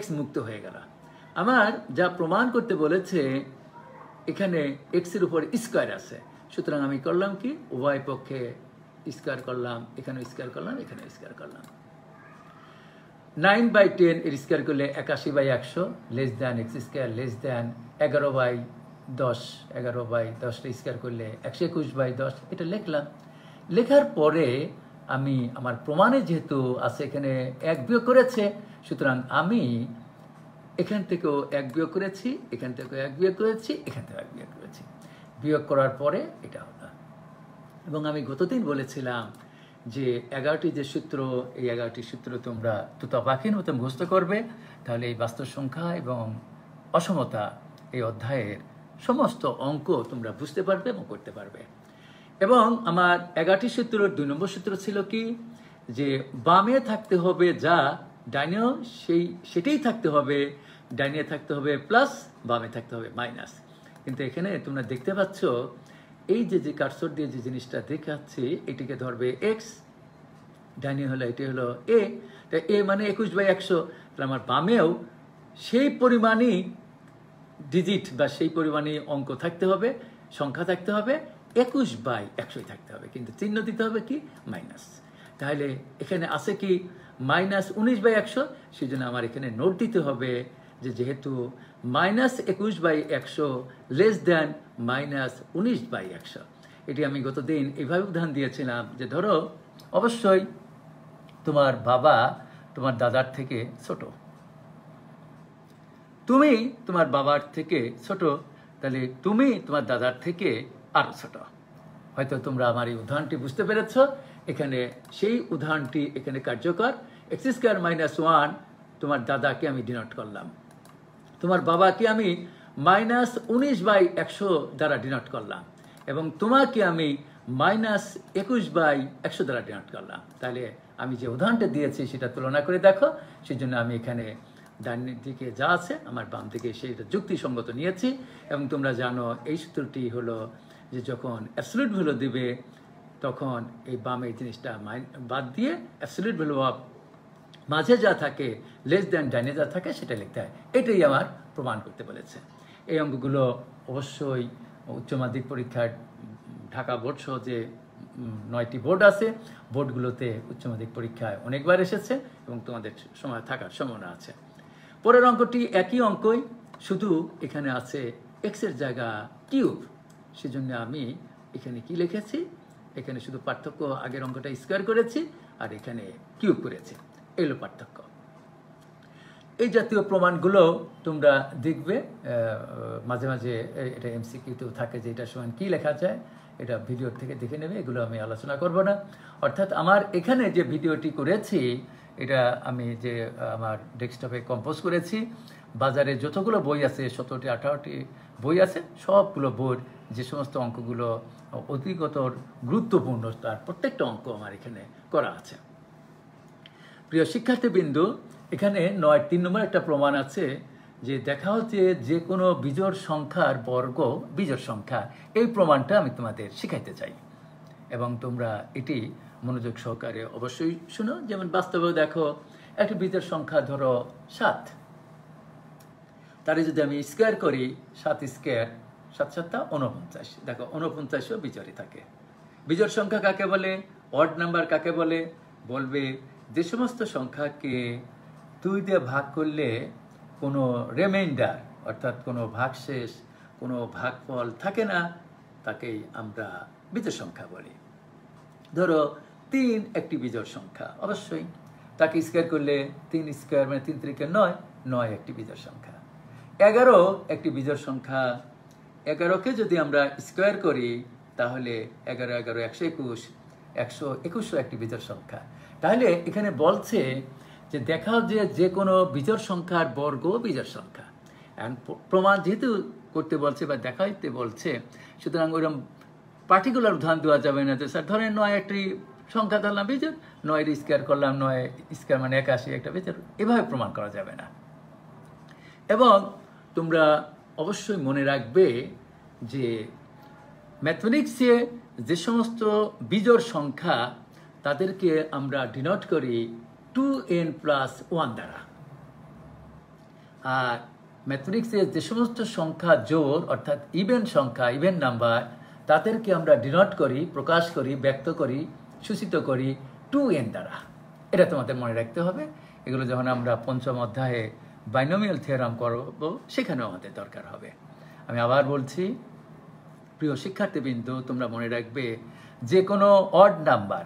x মুক্ত হয়ে গেল। আমার যা প্রমাণ করতে বলেছে এখানে x এর উপর স্কয়ার আছে, সুতরাং আমি করলাম কি উভয় পক্ষে স্কয়ার করলাম, এখানে স্কয়ার করলাম, এখানে স্কয়ার করলাম। 9/10 এর স্কয়ার করলে 81/100 less than x square less than 11/10, 11/10 square করলে 121/10। এটা লিখলাম। লেখার পরে আমি আমার প্রমাণে যেহেতু আছে এখানে 1 বিয়োগ করেছে, সুতরাং আমি এখান থেকেও 1 বিয়োগ করেছি, এখান থেকেও 1 বিয়োগ করেছি, এখান থেকেও 1 বিয়োগ করেছি। বিয়োগ করার পরে এটা হলো। এবং আমি গতদিন বলেছিলাম যে 11টি যে সূত্র, এই 11টি সূত্র তোমরা তুতা পাখির মতো মুখস্থ করবে, তাহলে এই বাস্তব সংখ্যা এবং অসমতা এই অধ্যায়ের সমস্ত অঙ্ক তোমরা বুঝতে পারবে এবং করতে পারবে। এবং আমার 11টি সূত্রের 2 নম্বর সূত্র ছিল কি, যে বামে থাকতে হবে যা ডাইনেও সেটাই থাকতে হবে, ডাইনে থাকতে হবে প্লাস, বামে থাকতে হবে মাইনাস। কিন্তু এখানে তোমরা দেখতে পাচ্ছ এই যে কার্সর দিয়ে যে জিনিসটা দেখাচ্ছি এটিকে ধরবে এক্স, ডাইনে হলো এটি হলো এ, তাই এ মানে 21/100। তাহলে আমার বামেও সেই পরিমাণই ডিজিট বা সেই পরিমাণই অঙ্ক থাকতে হবে, সংখ্যা থাকতে হবে, 21/100 থাকতে হবে, কিন্তু চিহ্ন দিতে হবে কি মাইনাস। তাহলে এখানে আছে কি -19/100, সেই জন্য আমার এখানে নোট দিতে হবে যে যেহেতু -21/100 লেস দ্যান -19/100। এটি আমি গতদিন এইভাবে উদাহরণ দিয়েছিলাম যে ধরো অবশ্যই তোমার বাবা তোমার দাদার থেকে ছোট, তুমি তোমার বাবার থেকে ছোট, তাহলে তুমি তোমার দাদার থেকে আরো ছোট। হয়তো তোমরা আমার এই উদাহরণটি বুঝতে পেরেছ। এখানে সেই উদাহরণটি এখানে কার্যকর। x² - 1 তোমার দাদাকে আমি ডিনোট করলাম, তোমার বাবাকে আমি -19/100 দ্বারা ডিনোট করলাম, এবং তোমাকে আমি -21/100 দ্বারা ডিনোট করলাম। তাহলে আমি যে উদাহরণটা দিয়েছি সেটা তুলনা করে দেখো। সেই জন্য আমি এখানে ডান দিকে যা আছে আমার বাম দিকে সেটা যুক্তিসঙ্গত নিয়েছি। এবং তোমরা জানো এই সূত্রটি হলো যে যখন অ্যাবসলিউট ভ্যালু দিবে তখন এই বামে জিনিসটা বাদ দিয়ে অ্যাবসলিউট ভ্যালু অফ মাঝে যা থাকে লেস দ্যান ডাইনে যা থাকে সেটা লিখতে হয়। এটাই আমার প্রমাণ করতে বলেছে। এই অঙ্কগুলো অবশ্যই উচ্চ মাধ্যমিক পরীক্ষার ঢাকা বোর্ড সহ যে 9টি বোর্ড আছে, বোর্ডগুলোতে উচ্চ মাধ্যমিক পরীক্ষায় অনেকবার এসেছে এবং তোমাদের সময় থাকার সম্ভাবনা আছে। পরের অঙ্কটি একই অঙ্কই, শুধু এখানে আছে এক্সের জায়গা কিউব। সেজন্য আমি এখানে কি লিখেছি, এখানে শুধু পার্থক্য আগের অঙ্কটা স্কোয়ার করেছি আর এখানে কিউব করেছি। এগুলো পার্থক্য। এই জাতীয় প্রমাণগুলো তোমরা দেখবে মাঝে মাঝে, এটা এমসিকিউতেও থাকে যে এটার সময় কী লেখা যায়, এটা ভিডিওর থেকে দেখে নেবে, এগুলো আমি আলোচনা করব না। অর্থাৎ আমার এখানে যে ভিডিওটি করেছি, এটা আমি যে আমার ডেস্কটপে কম্পোজ করেছি, বাজারে যতগুলো বই আছে 17টি 18টি বই আছে, সবগুলো বইয়ের যে সমস্ত অঙ্কগুলো অধিকতর গুরুত্বপূর্ণ তার প্রত্যেকটা অঙ্ক আমার এখানে করা আছে। প্রিয় শিক্ষার্থীবৃন্দু, এখানে 3 নম্বর একটা প্রমাণ আছে যে দেখা হচ্ছে যে কোনো বিজোড় সংখ্যার বর্গ বিজোড় সংখ্যা। এই প্রমাণটা আমি তোমাদের শিখাইতে চাই এবং তোমরা এটি মনোযোগ সহকারে অবশ্যই শুনো। যেমন বাস্তবেও দেখো, একটি বিজোড় সংখ্যা ধরো 7, তারে যদি আমি স্কোয়ার করি, 7 স্কোয়ার 7 7 49। দেখো 49ও বিজোড়ই থাকে। বিজোড় সংখ্যা কাকে বলে? অড নাম্বার কাকে বলে? বলবে যে সমস্ত সংখ্যাকে 2 দিয়ে ভাগ করলে কোনো রিমাইন্ডার অর্থাৎ কোনো ভাগশেষ, কোনো ভাগফল থাকে না, তাকেই আমরা বিজোড় সংখ্যা বলি। ধরো 3 একটি বিজোড় সংখ্যা, অবশ্যই তাকে স্কোয়ার করলে 3 স্কোয়ার মানে 3 3 9, 9 একটি বিজোড় সংখ্যা। 11 একটি বিজোড় সংখ্যা। 11কে যদি আমরা স্কোয়ার করি তাহলে 11 11 121, 121 একটি বিজোড় সংখ্যা। তাহলে এখানে বলছে যে দেখাও যে কোনো বিজোড় সংখ্যার বর্গ বিজোড় সংখ্যা। এখন প্রমাণ যেহেতু করতে বলছে বা দেখাইতে বলছে, সুতরাং ওইরকম পার্টিকুলার উদাহরণ দেওয়া যাবে না যে স্যার ধরেন 9 একটি সংখ্যা ধরলাম বিজোড়, 9 স্কোয়ার করলাম, 9 স্কোয়ার মানে 81 একটা বিজোড়, এভাবে প্রমাণ করা যাবে না। এবং তোমরা অবশ্যই মনে রাখবে যে ম্যাথমেটিক্সে যে সমস্ত বিজোড় সংখ্যা তাদেরকে আমরা ডিনোট করি 2n+1 দ্বারা, আর ম্যাথমেটিক্সে যে সমস্ত সংখ্যা জোড় অর্থাৎ ইভেন সংখ্যা, ইভেন নাম্বার, তাদেরকে আমরা ডিনোট করি, প্রকাশ করি, ব্যক্ত করি, সূচিত করি 2n দ্বারা। এটা তোমাদের মনে রাখতে হবে। এগুলো যখন আমরা 5ম অধ্যায়ে বাইনোমিয়াল থিওরাম করব, সেখানেও আমাদের দরকার হবে। আমি আবার বলছি, প্রিয় শিক্ষার্থীবৃন্দ, তোমরা মনে রাখবে যে কোনো অড নাম্বার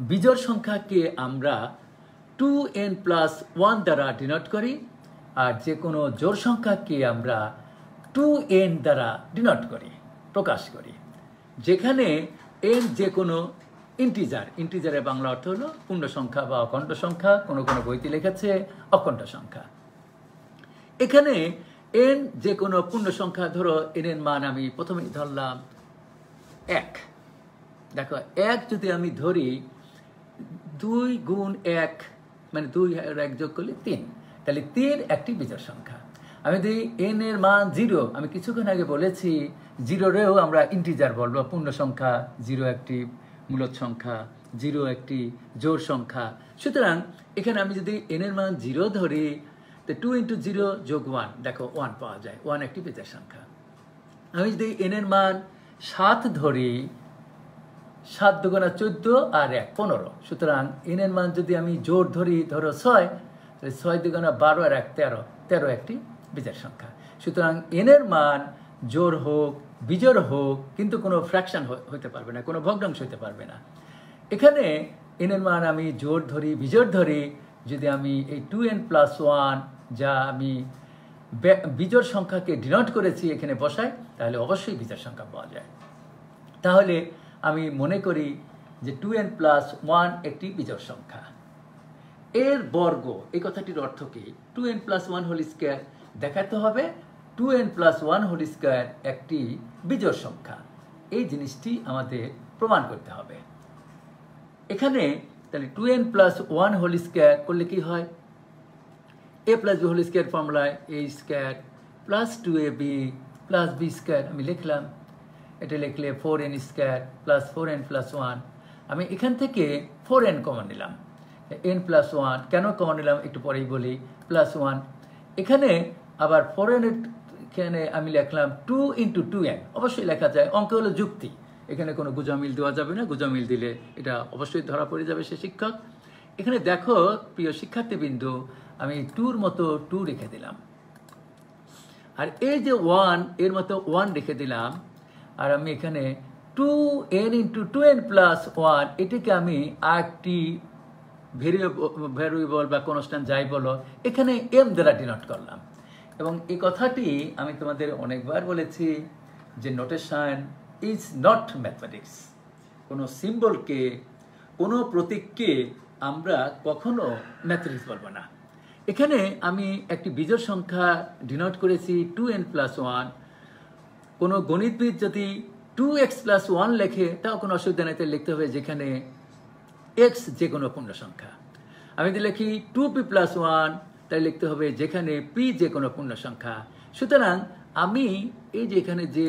বিজোড় সংখ্যাকে আমরা 2n+1 দ্বারা ডিনোট করি, আর যে কোনো জোড় সংখ্যাকে আমরা 2n দ্বারা ডিনোট করি, প্রকাশ করি। যেখানে n যে কোনো ইন্টিজার, ইন্টিজারের বাংলা অর্থ হলো পূর্ণ সংখ্যা বা অখণ্ড সংখ্যা, কোনো কোনো বইতে লেখেছে অখণ্ড সংখ্যা। এখানে n যে কোনো পূর্ণ সংখ্যা, ধরো n এর মান আমি প্রথমেই ধরলাম 1। দেখো 1 যদি আমি ধরি, 2 গুণ 1 মানে 2 আর 1 যোগ করলে 3, তাহলে 3 একটি বিজোড় সংখ্যা। আমি যদি n এর মান 0, আমি কিছুক্ষণ আগে বলেছি 0-রেও আমরা ইন্টিজার বলবো, পূর্ণ সংখ্যা, 0 একটি মূলদ সংখ্যা, 0 একটি জোড় সংখ্যা। সুতরাং এখানে আমি যদি n এর মান 0 ধরি, তো 2 × 0 যোগ 1, দেখো 1 পাওয়া যায়, 1 একটি বিজোড় সংখ্যা। আমি যদি n এর মান 7 ধরি, 7 দুগুণা 14 আর 1 15, সুতরাং n এর মান যদি আমি জোড় ধরি, ধরো 6, তাহলে 6 দুগুণা 12 আর 1 13, 13 একটি বিজোড় সংখ্যা। সুতরাং n এর মান জোড় হোক বিজোড় হোক, কিন্তু কোনো ফ্র্যাকশন হতে পারবে না, কোনো ভগ্নাংশ হতে পারবে না। এখানে n এর মান আমি জোড় ধরি বিজোড় ধরি, যদি আমি এই 2n+1 যা আমি বিজোড় সংখ্যাকে ডিনোট করেছি এখানে বসাই, তাহলে অবশ্যই বিজোড় সংখ্যা পাওয়া যায়। তাহলে আমি মনে করি যে 2n+1 একটি বিজোড় সংখ্যা। এর বর্গ, এই কথাটির অর্থ কি? 2n+1 হোল স্কয়ার দেখাতে হবে 2n+1 হোল স্কয়ার একটি বিজোড় সংখ্যা। এই জিনিসটি আমাদের প্রমাণ করতে হবে। এখানে তাহলে 2n+1 হোল স্কয়ার করলে কি হয়? a + b হোল স্কয়ার ফর্মুলায় a square plus 2ab plus b square আমি লিখলাম। এটা লিখলে 4n স্কয়ার প্লাস 4n+1। আমি এখান থেকে 4n কমন নিলাম, n+1 কেন কমন নিলাম একটু পরেই বলি, +1। এখানে আবার 4n এখানে আমি লিখলাম 2 × 2n, অবশ্যই লেখা যায়, অঙ্ক হলো যুক্তি, এখানে কোনো গুজমিল দেওয়া যাবে না, গুজমিল দিলে এটা অবশ্যই ধরা পড়ে যাবে সে শিক্ষক। এখানে দেখো প্রিয় শিক্ষার্থীবৃন্দু, আমি 2-র মতো 2 রেখে দিলাম, আর এই যে 1 এর মতো 1 রেখে দিলাম, আর আমি এখানে 2n × 2n+1 এটাকে আমি আরেকটি ভেরিয়েবল বা কনস্ট্যান্ট যাই বলো, এখানে এম দ্বারা ডিনোট করলাম। এবং এই কথাটি আমি তোমাদের অনেকবার বলেছি যে নোটেশন ইজ নট ম্যাথমেটিক্স। কোনো সিম্বলকে, কোনো প্রতীককে আমরা কখনো ম্যাথমেটিক্স বলবো না। এখানে আমি একটি বিজোড় সংখ্যা ডিনোট করেছি 2n+1। কোনো গণিতবিদ যদি 2x+1 লেখে তাও কোনো অসুবিধা নেই, তাই লিখতে হবে যেখানে x যে কোনো পূর্ণ সংখ্যা। আমি যদি লিখি 2p+1 তাই লিখতে হবে যেখানে p যে কোনো পূর্ণ সংখ্যা। সুতরাং আমি এই যে এখানে যে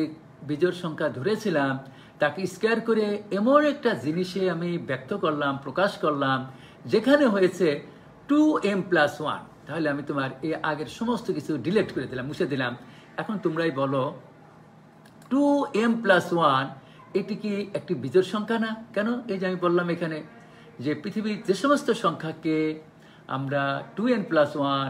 বিজোড় সংখ্যা ধরেছিলাম তাকে স্কয়ার করে এমন একটা জিনিসে আমি ব্যক্ত করলাম, প্রকাশ করলাম যেখানে হয়েছে 2m+1। তাহলে আমি তোমার এই আগের সমস্ত কিছু ডিলিট করে দিলাম, মুছে দিলাম। এখন তোমরাই বলো 2m+1 এটি কি একটি বিজোড় সংখ্যা না? কেন? এই যে আমি বললাম এখানে যে পৃথিবীর যে সমস্ত সংখ্যাকে আমরা 2n+1,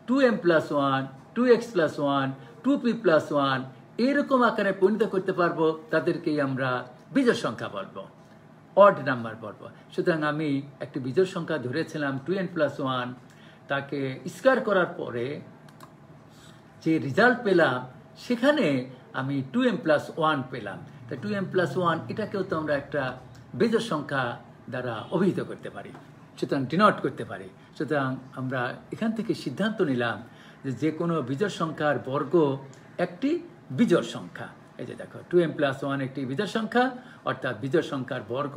2m+1, 2x+1, 2p+1 এরকম আকারে পরিণত করতে পারবো, তাদেরকেই আমরা বিজোড় সংখ্যা বলবো, অড নাম্বার বলবো। সুতরাং আমি একটি বিজোড় সংখ্যা ধরেছিলাম 2n+1, তাকে স্কয়ার করার পরে যে রেজাল্ট পেলাম সেখানে আমি 2m+1 পেলাম। তাই 2m+1 এটাকেও তো আমরা একটা বিজোড় সংখ্যা দ্বারা অভিহিত করতে পারি, সুতরাং ডিনোট করতে পারি। সুতরাং আমরা এখান থেকে সিদ্ধান্ত নিলাম যে যে কোনো বিজোড় সংখ্যার বর্গ একটি বিজোড় সংখ্যা। এই যে দেখো 2m+1 একটি বিজোড় সংখ্যা, অর্থাৎ বিজোড় সংখ্যার বর্গ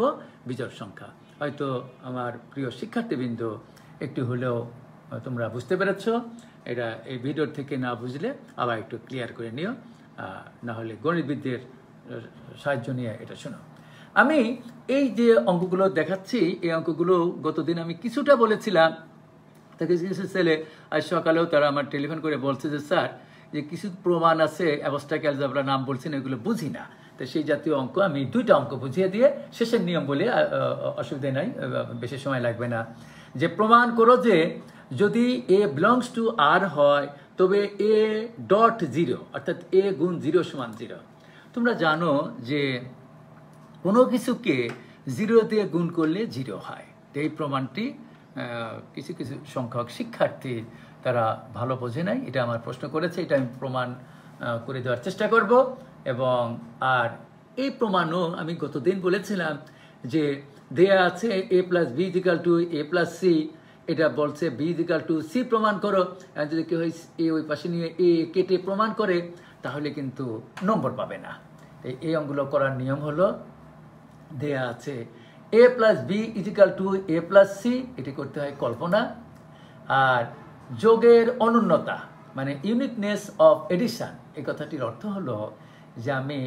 বিজোড় সংখ্যা। হয়তো আমার প্রিয় শিক্ষার্থীবৃন্দ একটু হলেও তোমরা বুঝতে পেরেছ। এটা এই ভিডিওর থেকে না বুঝলে আবার একটু ক্লিয়ার করে নিও, না হলে গণিতবিদদের সাহায্য নিয়ে এটা শোনো। আমি এই যে অঙ্কগুলো দেখাচ্ছি, এই অঙ্কগুলো গতদিন আমি কিছুটা বলেছিলাম। তাকে কিছু ছেলে আজ সকালেও তারা আমার টেলিফোন করে বলছে যে স্যার যে কিছু প্রমাণ আছে অ্যাবস্ট্রাক্ট অ্যালজেব্রা নাম বলছেন, এগুলো বুঝি না। তো সেই জাতীয় অঙ্ক আমি 2টা অঙ্ক বুঝিয়ে দিয়ে শেষের নিয়ম বলে অসুবিধা নাই, বেশি সময় লাগবে না, যে প্রমাণ করো যে যদি a belongs to r হয় তবে a.0 অর্থাৎ a গুণ 0 সমান 0। তোমরা জানো যে কোনো কিছুকে 0 দিয়ে গুণ করলে 0 হয়। এই প্রমাণটি কিছু কিছু সংখ্যক শিক্ষার্থী তারা ভালো বোঝে নাই, এটা আমার প্রশ্ন করেছে, এটা আমি প্রমাণ করে দেওয়ার চেষ্টা করব। এবং আর এই প্রমাণও আমি গতদিন বলেছিলাম যে দেয়া আছে a+b = a+c, এটা বলছে b = c প্রমাণ করো। যদি কেউ এ ওই পাশে নিয়ে এ কেটে প্রমাণ করে তাহলে কিন্তু নম্বর পাবে না। এই অঙ্কগুলো করার নিয়ম হলো দেয়া আছে a+b = a+c, এটি করতে হয় কল্পনা। আর যোগের অনন্যতা মানে ইউনিকনেস অফ এডিশন, এই কথাটির অর্থ হলো যে আমি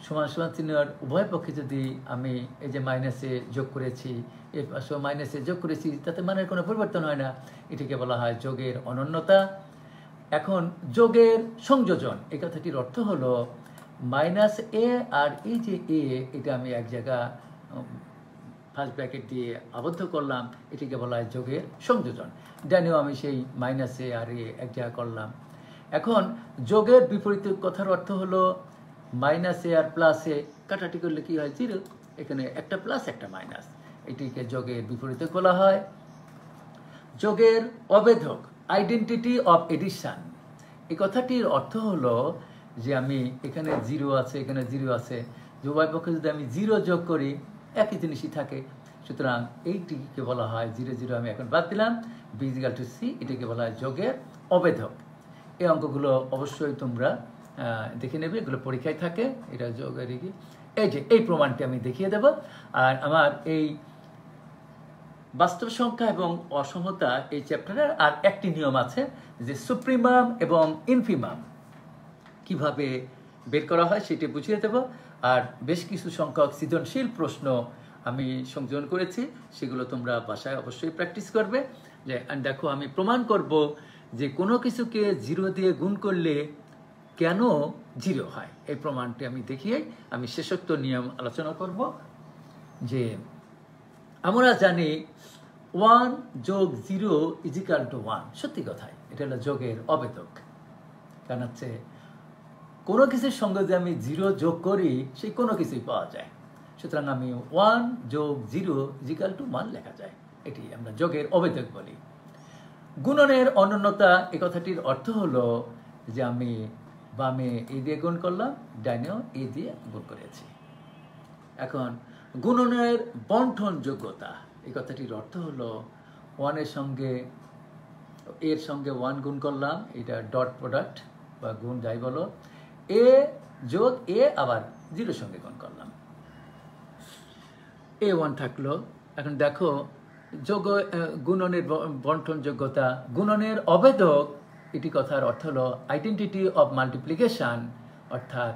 সমান সমান চিহ্নের উভয় পক্ষে যদি আমি এই যে মাইনাসে যোগ করেছি, এর পাশেও মাইনাসে যোগ করেছি, তাতে মানের কোনো পরিবর্তন হয় না, এটিকে বলা হয় যোগের অনন্যতা। এখন যোগের সংযোজন, এই কথাটির অর্থ হলো -a আর এই যে a, এটা আমি এক জায়গা ফার্স্ট ব্র্যাকেট দিয়ে আবদ্ধ করলাম, এটিকে বলা হয় যোগের সংযোজন। ডানেও আমি সেই -a আর a এক জায়গা করলাম। এখন যোগের বিপরীত কথার অর্থ হলো -a আর +a কাটাটি করলে কি হয় 0, এখানে একটা প্লাস একটা মাইনাস, এটিকে যোগের বিপরীতে বলা হয়। যোগের অবেধক আইডেন্টিটি অফ এডিশন, এই কথাটির অর্থ হলো যে আমি এখানে 0 আছে, এখানে 0 আছে, উভয় পক্ষে যদি আমি 0 যোগ করি একই জিনিসই থাকে। সুতরাং এইটিকে বলা হয় 0 0 আমি এখন বাদ দিলাম, b = c, এটিকে বলা হয় যোগের অবেধক। এই অঙ্কগুলো অবশ্যই তোমরা দেখে নেবে, এগুলো পরীক্ষায় থাকে। এটা যোগের এই যে এই প্রমাণটি আমি দেখিয়ে দেব। আর আমার এই বাস্তব সংখ্যা এবং অসমতা এই চ্যাপ্টারের আর একটি নিয়ম আছে যে সুপ্রিমাম এবং ইনফিমাম কিভাবে বের করা হয় সেটি বুঝিয়ে দেব। আর বেশ কিছু সংখ্যক সৃজনশীল প্রশ্ন আমি সংযোজন করেছি, সেগুলো তোমরা বাসায় অবশ্যই প্র্যাকটিস করবে। যে দেখো আমি প্রমাণ করব যে কোনো কিছুকে 0 দিয়ে গুণ করলে কেন 0 হয়, এই প্রমাণটি আমি দেখিয়ে আমি শেষোক্ত নিয়ম আলোচনা করব। যে আমরা জানি 1 + 0 = 1, সত্যি কথাই এটা হলো যোগের অবেধক। কারণ হচ্ছে কোনো কিছুর সঙ্গে যদি আমি 0 যোগ করি সেই কোনো কিছুই পাওয়া যায়। সুতরাং আমি 1 + 0 = 1 লেখা যায়। এটি আমরা যোগের অবেধক বলি। গুণনের অনন্যতা এই কথাটির অর্থ হলো যে আমি বামে এ দিয়ে গুণ করলাম, ডাইনেও এ দিয়ে গুণ করেছি। এখন গুণনের বণ্টন যোগ্যতা এই কথাটির অর্থ হলো ওয়ানের সঙ্গে এর সঙ্গে 1 গুণ করলাম, এটা ডট প্রোডাক্ট বা গুণ যাই বলো, এ যোগ এ আবার 0 সঙ্গে গুণ করলাম, A1 থাকলো। এখন দেখো যোগ গুণনের বণ্টন যোগ্যতা, গুণনের অবেধক এটি কথার অর্থ হলো আইডেন্টিটি অফ মাল্টিপ্লিকেশন, অর্থাৎ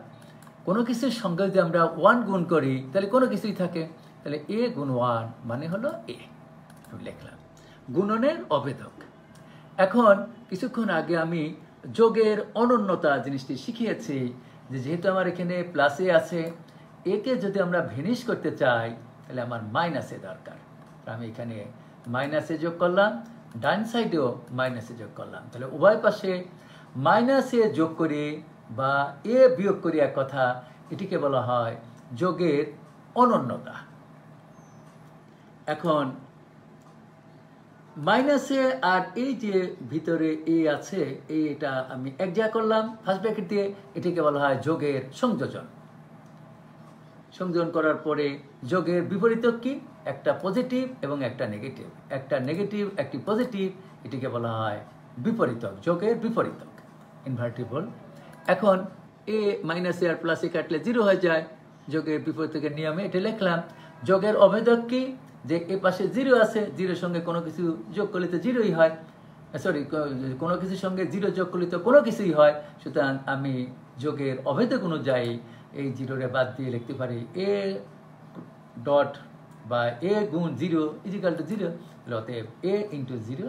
কোনো কিছুর সঙ্গে যদি আমরা 1 গুণ করি তাহলে কোনো কিছুই থাকে, তাহলে A গুণ 1 মানে হলো A, আমি লিখলাম গুণনের অবেধক। এখন কিছুক্ষণ আগে আমি যোগের অনন্যতা জিনিসটি শিখিয়েছি যে যেহেতু আমার এখানে প্লাস এ আছে, একে যদি আমরা ভেনিশ করতে চাই তাহলে আমার মাইনাস এ দরকার। আমি এখানে মাইনাস এ যোগ করলাম, ডান সাইডেও মাইনাস এ যোগ করলাম, তাহলে উভয় পাশে মাইনাস এ যোগ করে বা এ বিয়োগ করি এক কথা, এটিকে বলা হয় যোগের অনন্যতা। এখন মাইনাসে আর এই যে ভিতরে এ আছে, এটা আমি এক জায়গা করলাম ফার্স্ট ব্র্যাকেট দিয়ে, এটিকে বলা হয় যোগের সংযোজন। সংযোজন করার পরে যোগের বিপরীত কি? একটা পজিটিভ এবং একটা নেগেটিভ, একটা নেগেটিভ একটি পজিটিভ, এটিকে বলা হয় বিপরীতক, যোগের বিপরীতক, ইনভার্টিবল। এখন এ মাইনাস এ আর প্লাস এ কাটলে 0 হয়ে যায়, যোগের বিপরীতকের নিয়মে এটা লিখলাম। যোগের অভেদক কি? যে এ পাশে 0 আছে, 0 সঙ্গে কোনো কিছু যোগ করলে তো 0ই হয়, সরি কোনো কিছুর সঙ্গে 0 যোগ করলে তো কোনো কিছুই হয়। সুতরাং আমি যোগের অভেদক অনুযায়ী এই 0 বাদ দিয়ে লিখতে পারি এ ডট বা এ গুণ 0 ইজিক্যাল টু 0, অতএব এ ইন্টু 0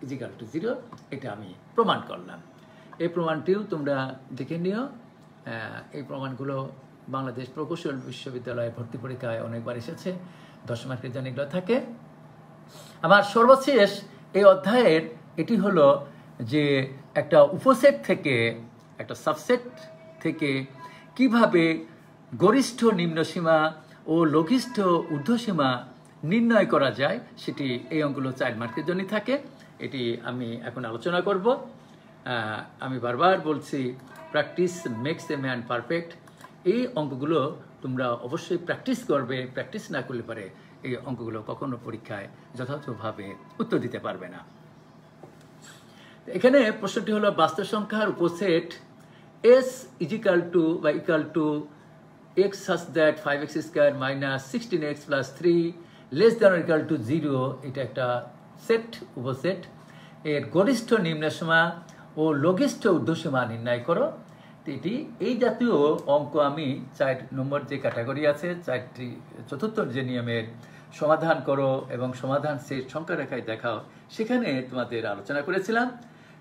ইজিক্যাল টু 0, এটা আমি প্রমাণ করলাম। এই প্রমাণটিও তোমরা দেখে নিও। এই প্রমাণগুলো বাংলাদেশ প্রকৌশল বিশ্ববিদ্যালয়ের ভর্তি পরীক্ষায় অনেকবার এসেছে, 10 মার্কের জন্য এগুলো থাকে। আমার সর্বশেষ এই অধ্যায়ের এটি হলো যে একটা উপসেট থেকে, একটা সাবসেট থেকে কিভাবে গরিষ্ঠ নিম্নসীমা ও লঘিষ্ঠ ঊর্ধ্বসীমা নির্ণয় করা যায়, সেটি এই অঙ্কগুলো 4 মার্কের জন্য থাকে। এটি আমি এখন আলোচনা করব। আমি বারবার বলছি, practice makes a man perfect. এই অঙ্কগুলো তোমরা অবশ্যই প্র্যাকটিস করবে, প্র্যাকটিস না করলে পারে এই অঙ্কগুলো কখনো পরীক্ষায় যথাযথভাবে উত্তর দিতে পারবে না। এখানে প্রশ্নটি হলো বাস্তব সংখ্যার উপসেট s ইজিক্যাল টু বা equal to x such that 5x square minus 16x plus 3 less than or equal to 0, এটা একটা সেট, উপসেট। এর গরিষ্ঠ নিম্নসীমা ও লঘিষ্ঠ ঊর্ধ্বসীমা নির্ণয় করো। এটি এই জাতীয় অঙ্ক আমি 4 নম্বর যে ক্যাটাগরি আছে, 4টি চতুর্থ যে নিয়মের সমাধান করো এবং সমাধান সেট সংখ্যা রেখায় দেখাও, সেখানে তোমাদের আলোচনা করেছিলাম।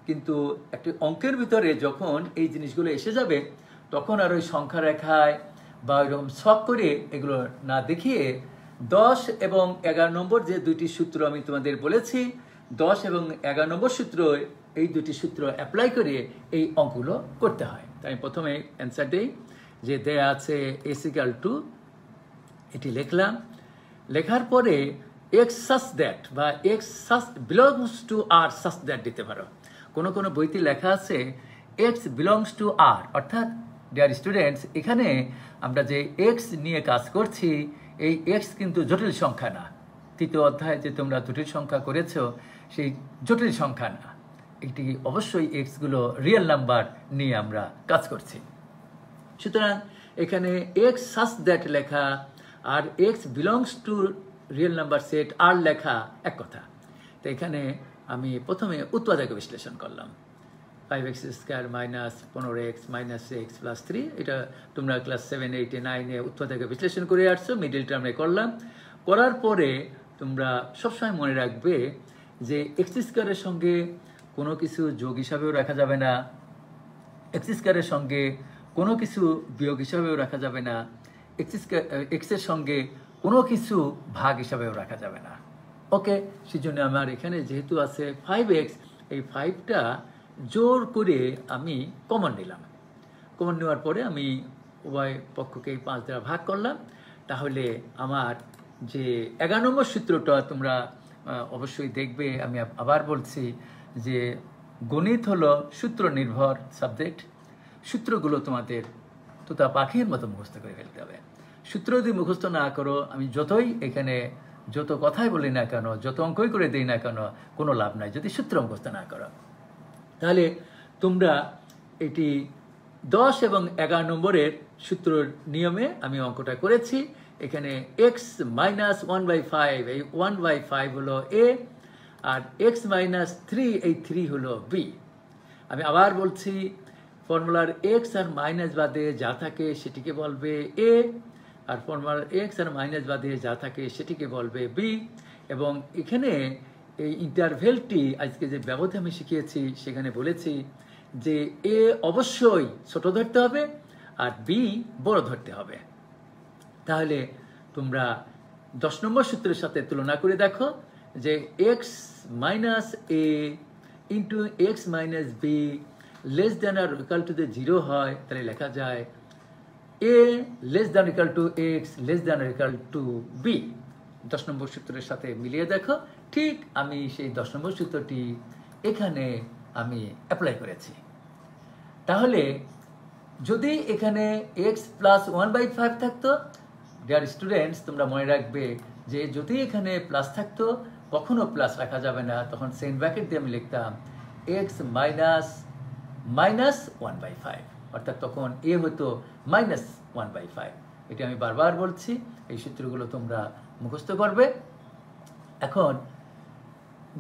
কিন্তু একটি অঙ্কের ভিতরে যখন এই জিনিসগুলো এসে যাবে, তখন আর ওই সংখ্যা রেখায় বা ওইরকম শখ করে এগুলো না দেখিয়ে 10 এবং 11 নম্বর যে 2টি সূত্র আমি তোমাদের বলেছি, 10 এবং 11 নম্বর সূত্র, এই 2টি সূত্র অ্যাপ্লাই করে এই অঙ্কগুলো করতে হয়। তাই প্রথমে অ্যান্সার দিই যে দেয়া আছে s ইকুয়াল টু, এটি লিখলাম। লেখার পরে x such that বা x such belongs to r such that দিতে পারো। কোনো কোনো বইতে লেখা আছে x belongs to r, অর্থাৎ ডিয়ার স্টুডেন্টস, এখানে আমরা যে x নিয়ে কাজ করছি, এই x কিন্তু জটিল সংখ্যা না। 3য় অধ্যায়ে যে তোমরা জটিল সংখ্যা করেছো, সেই জটিল সংখ্যা না, এটি অবশ্যই x গুলো রিয়েল নাম্বার নিয়ে আমরা কাজ করছি। সুতরাং এখানে x such that লেখা আর x belongs to real number set আর লেখা এক কথা। তো এখানে আমি প্রথমে উৎপাদক বিশ্লেষণ করলাম, 5x square minus 15x minus x plus 3, এটা তোমরা ক্লাস 7, 8, 9 উৎপাদক বিশ্লেষণ করে আসছো, মিডল টার্মে করলাম। করার পরে তোমরা সবসময় মনে রাখবে যে x স্কয়ারের সঙ্গে কোনো কিছু যোগ হিসাবেও রাখা যাবে না, x স্কয়ারের সঙ্গে কোনো কিছু বিয়োগ হিসাবেও রাখা যাবে না, x এর সঙ্গে কোনো কিছু ভাগ হিসাবেও রাখা যাবে না। ওকে, সেজন্য আমার এখানে যেহেতু আছে 5x, এই 5টা জোর করে আমি কমন নিলাম। কমন নেওয়ার পরে আমি উভয় পক্ষকে 5 দ্বারা ভাগ করলাম, তাহলে আমার যে 11 নম্বর সূত্রটা তোমরা অবশ্যই দেখবে। আমি আবার বলছি যে গণিত হলো সূত্র নির্ভর সাবজেক্ট। সূত্রগুলো তোমাদের তোতা পাখির মতো মুখস্থ করে ফেলতে হবে। সূত্র যদি মুখস্থ না করো, আমি যতই এখানে যত কথাই বলি না কেন, যত অঙ্কই করে দিই না কেন, কোনো লাভ নাই যদি সূত্র মুখস্থ না করো। তাহলে তোমরা এটি 10 এবং 11 নম্বরের সূত্রর নিয়মে আমি অঙ্কটা করেছি। এখানে x মাইনাস 1/5, এই 1/5 হলো a, আর x মাইনাস 3, এই 3 হলো b। আমি আবার বলছি, ফর্মুলার x আর মাইনাস বাদে যা থাকে সেটিকে বলবে a, আর ফর্মুলার x আর মাইনাস বাদে যা থাকে সেটিকে বলবে b। এবং এখানে এই ইন্টারভেলটি আজকে যে ব্যবধি আমি শিখিয়েছি সেখানে বলেছি যে a অবশ্যই ছোট ধরতে হবে আর b বড় ধরতে হবে। তাহলে তোমরা 10 নম্বর সূত্রের সাথে তুলনা করে দেখো যে x minus a into x minus b less than আর ইকুয়াল টু 0 হয়, তাহলে লেখা যায় a less than equal to x less than আর ইকুয়াল টু b। 10 নম্বর সূত্রের সাথে মিলিয়ে দেখো, ঠিক আমি সেই 10 নম্বর সূত্রটি এখানে আমি অ্যাপ্লাই করেছি। তাহলে যদি এখানে x প্লাস 1/5 থাকতো, ডিয়ার স্টুডেন্টস তোমরা মনে রাখবে যে যদি এখানে প্লাস থাকতো কখনো প্লাস রাখা যাবে না, তখন সেন ব্র্যাকেট দিয়ে আমি লিখতাম x মাইনাস 1/5, অর্থাৎ তখন a হতো মাইনাস 1/5। এটি আমি বারবার বলছি, এই সূত্রগুলো তোমরা মুখস্থ করবে। এখন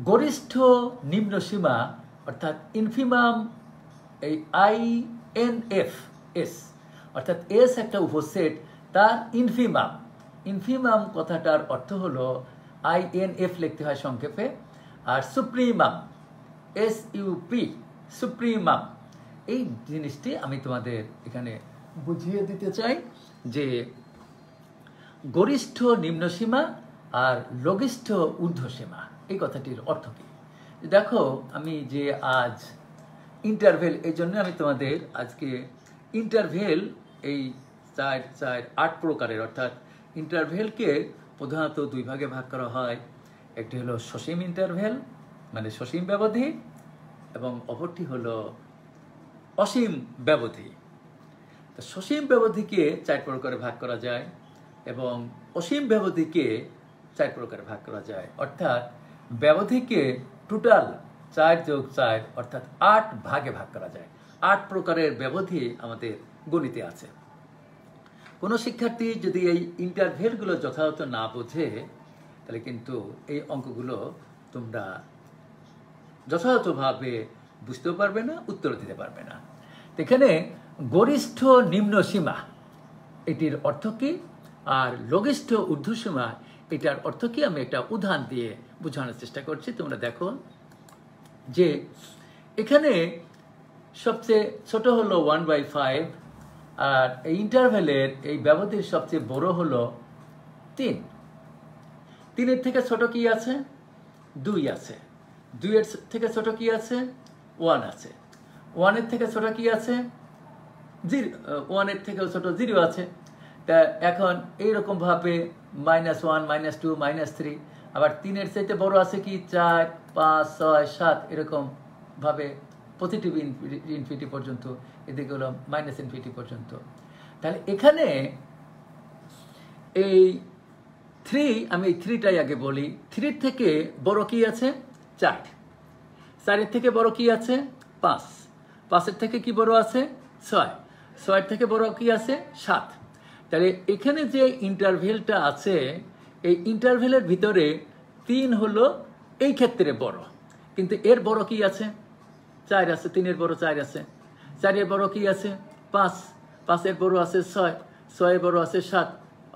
গরিষ্ঠ নিম্ন সীমা অর্থাৎ ইনফিমাম, এই INFS অর্থাৎ S একটা উপসেট, তার ইনফিমাম। ইনফিমাম কথাটার অর্থ হলো INF লিখতে হয় সংক্ষেপে, আর সুপ্রিমাম SUP, সুপ্রিমাম। এই জিনিসটি আমি তোমাদের এখানে বুঝিয়ে দিতে চাই যে গরিষ্ঠ নিম্ন সীমা আর লঘিষ্ঠ ঊর্ধ্ব সীমা, এই কথাটির অর্থ কী। দেখো আমি যে আজ ইন্টারভেল, এই জন্য আমি তোমাদের আজকে ইন্টারভেল এই 8 প্রকারের, অর্থাৎ ইন্টারভেলকে প্রধানত 2 ভাগে ভাগ করা হয়। একটি হলো সসীম ইন্টারভেল মানে সসীম ব্যবধি, এবং অপরটি হলো অসীম ব্যবধি। তো সসীম ব্যবধিকে 4 প্রকারে ভাগ করা যায় এবং অসীম ব্যবধিকে 4 প্রকারে ভাগ করা যায়, অর্থাৎ ব্যবধিকে টোটাল 4 যোগ 4 অর্থাৎ 8 ভাগে ভাগ করা যায়। 8 প্রকারের ব্যবধি আমাদের গণিতে আছে। কোনো শিক্ষার্থী যদি এই ইন্টারভেলগুলো যথাযথ না বোঝে, তাহলে কিন্তু এই অঙ্কগুলো তোমরা যথাযথভাবে বুঝতেও পারবে না, উত্তর দিতে পারবে না। এখানে গরিষ্ঠ নিম্ন সীমা এটির অর্থ কী, আর লঘিষ্ঠ ঊর্ধ্বসীমা এটার অর্থ কী, আমি একটা উদাহরণ দিয়ে বোঝানোর চেষ্টা করছি। তোমরা দেখো যে এখানে সবচেয়ে ছোট হলো 1/5, আর এই ইন্টারভেলের এই ব্যবধির সবচেয়ে বড় হলো 3। 3-এর থেকে ছোট কি আছে? 2 আছে। 2-এর থেকে ছোট কি আছে? 1 আছে। 1-এর থেকে ছোট কি আছে? 0। 1-এর থেকেও ছোট 0 আছে। তা এখন এইরকম ভাবে -1, -2, -3, আবার 3-এর চাইতে বড় আছে কি 4, 5, 6, 7, এরকম ভাবে পজিটিভ ইনফিনিটি পর্যন্ত, এদিকে হলো মাইনাস ইনফিনিটি পর্যন্ত। তাহলে এখানে এই 3, আমি এই 3টাই আগে বলি। 3 থেকে বড় কি আছে? 4। 4-এর থেকে বড় কি আছে? 5। 5-এর থেকে কি বড় আছে? 6। 6-এর থেকে বড় কি আছে? 7। তাহলে এখানে যে ইন্টারভেলটা আছে, এই ইন্টারভেলের ভিতরে 3 হলো এই ক্ষেত্রে বড়, কিন্তু এর বড় কি আছে? 4 আছে। 3-এর বড় 4 আছে। 4-এর বড় কি আছে? 5। 5-এর বড় আছে 6। 6-এর বড় আছে 7,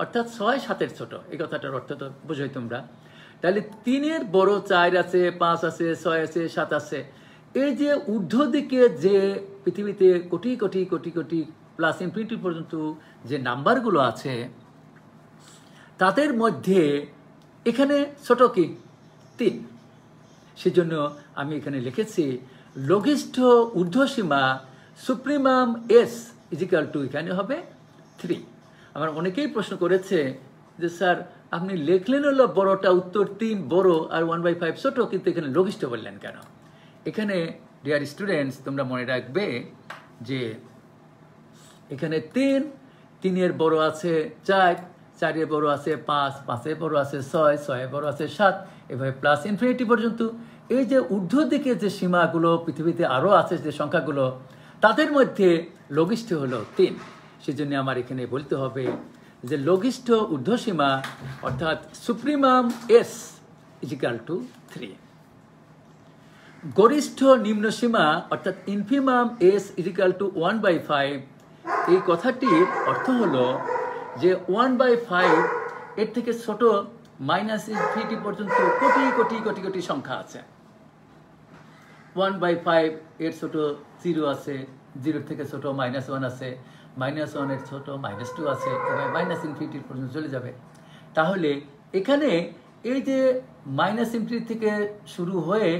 অর্থাৎ 6 7-এর ছোট। এই কথাটার অর্থ তো বোঝোই তোমরা। তাহলে 3-এর বড় 4 আছে, 5 আছে, 6 আছে, 7 আছে। এই যে ঊর্ধ্ব দিকে যে পৃথিবীতে কোটি কোটি কোটি কোটি প্লাস ইনফিনিটি পর্যন্ত যে নাম্বারগুলো আছে, তাদের মধ্যে এখানে ছোট কি? 3। সেজন্য আমি এখানে লিখেছি লঘিষ্ঠ ঊর্ধ্বসীমা সুপ্রিমাম এস ইজিক্যাল টু এখানে হবে 3। আমার অনেকেই প্রশ্ন করেছে যে স্যার আপনি লিখলেন হলো বড়টা উত্তর 3 বড় আর 1/5 ছোট, কিন্তু এখানে লঘিষ্ঠ বললেন কেন? এখানে ডিয়ার স্টুডেন্টস তোমরা মনে রাখবে যে এখানে 3 এর বড় আছে 4, 4 এর বড় আছে 5, 5 এর বড় আছে 6, 6 এর বড় আছে 7, এভাবে প্লাস ইনফিনিটি পর্যন্ত। এই যে ঊর্ধ্ব দিকে যে সীমাগুলো পৃথিবীতে আরও আছে যে সংখ্যাগুলো, তাদের মধ্যে লঘিষ্ঠ হলো 3। সেজন্য আমার এখানে বলতে হবে যে লঘিষ্ঠ ঊর্ধ্বসীমা অর্থাৎ সুপ্রিমাম এস ইজিক্যাল টু 3, গরিষ্ঠ নিম্নসীমা অর্থাৎ ইনফিমাম এস ইজিক্যাল টু 1/5। এই কথাটির অর্থ হলো যে 1/5 এর থেকে ছোট মাইনাস ইনফিনিটি পর্যন্ত কোটি কোটি কোটি কোটি সংখ্যা আছে। 1/5 এর ছোট 0 আছে, 0 থেকে ছোট -1 আছে, -1 এর ছোট -2 আছে, এবার মাইনাস ইনফিনিটি পর্যন্ত চলে যাবে। তাহলে এখানে এই যে মাইনাস ইনফিনিটি থেকে শুরু হয়ে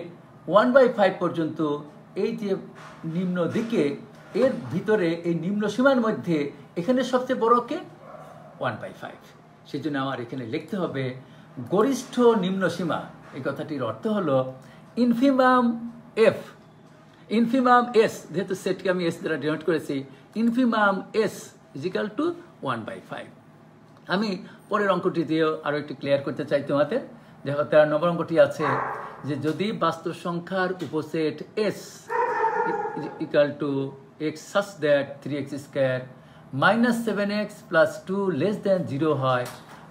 1/5 পর্যন্ত এই যে নিম্ন দিকে, এর ভিতরে এই নিম্ন সীমার মধ্যে এখানে সবচেয়ে বড় কে? 1/5। সেই জন্য আমার এখানে লিখতে হবে গরিষ্ঠ নিম্ন সীমা। এই কথাটির অর্থ হলো ইনফিমাম এফ, ইনফিমাম এস, যেহেতু সেটকে আমি এস দ্বারা ডিনোট করেছি, ইনফিমাম এস ইজিক্যাল টু 1/5। আমি পরের অঙ্কটি দিয়েও আরও একটু ক্লিয়ার করতে চাই তোমাদের। দেখো 13 নম্বর অঙ্কটি আছে যে যদি বাস্তব সংখ্যার উপসেট S equal to x such that 3x square -7x + 2 <0 হয়,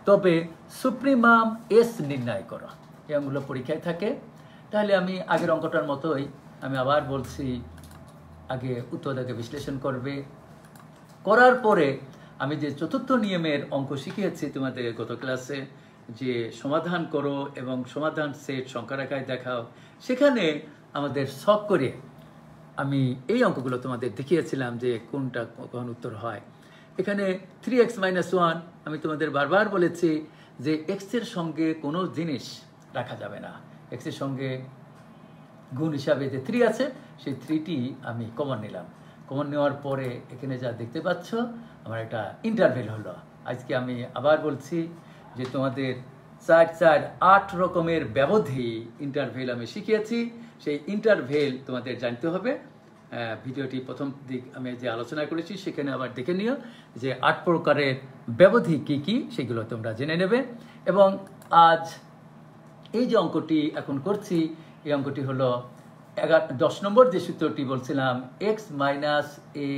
তবে সুপ্রিমাম এস নির্ণয় করো। এই অঙ্কগুলো পরীক্ষায় থাকে। তাহলে আমি আগের অঙ্কটার মতোই আমি আবার বলছি, আগে উত্তরটাকে বিশ্লেষণ করবে, করার পরে আমি যে চতুর্থ নিয়মের অঙ্ক শিখিয়েছি তোমাদের গত ক্লাসে, যে সমাধান করো এবং সমাধান সেট সংখ্যা রেখায় দেখাও, সেখানে আমাদের শখ করে আমি এই অঙ্কগুলো তোমাদের দেখিয়েছিলাম যে কোনটা কখন উত্তর হয়। এখানে 3x - 1 আমি তোমাদের বারবার বলেছি যে x এর সঙ্গে কোনো জিনিস রাখা যাবে না। x এর সঙ্গে গুণ হিসাবে যে 3 আছে, সেই 3টি আমি কমন নিলাম। কমন নেওয়ার পরে এখানে যা দেখতে পাচ্ছ আমার একটা ইন্টারভেল হলো। আজকে আমি আবার বলছি যে তোমাদের 4 4 8 রকমের ব্যবধি ইন্টারভেল আমি শিখিয়েছি। সেই ইন্টারভেল তোমাদের জানতে হবে। ভিডিওটি প্রথম দিক আমি যে আলোচনা করেছি সেখানে আবার দেখে নিও যে 8 প্রকারের ব্যবধি কি কি, সেগুলো তোমরা জেনে নেবে। এবং আজ এই যে অঙ্কটি এখন করছি, এই অঙ্কটি হলো 10 নম্বর যে সূত্রটি বলছিলাম, x - a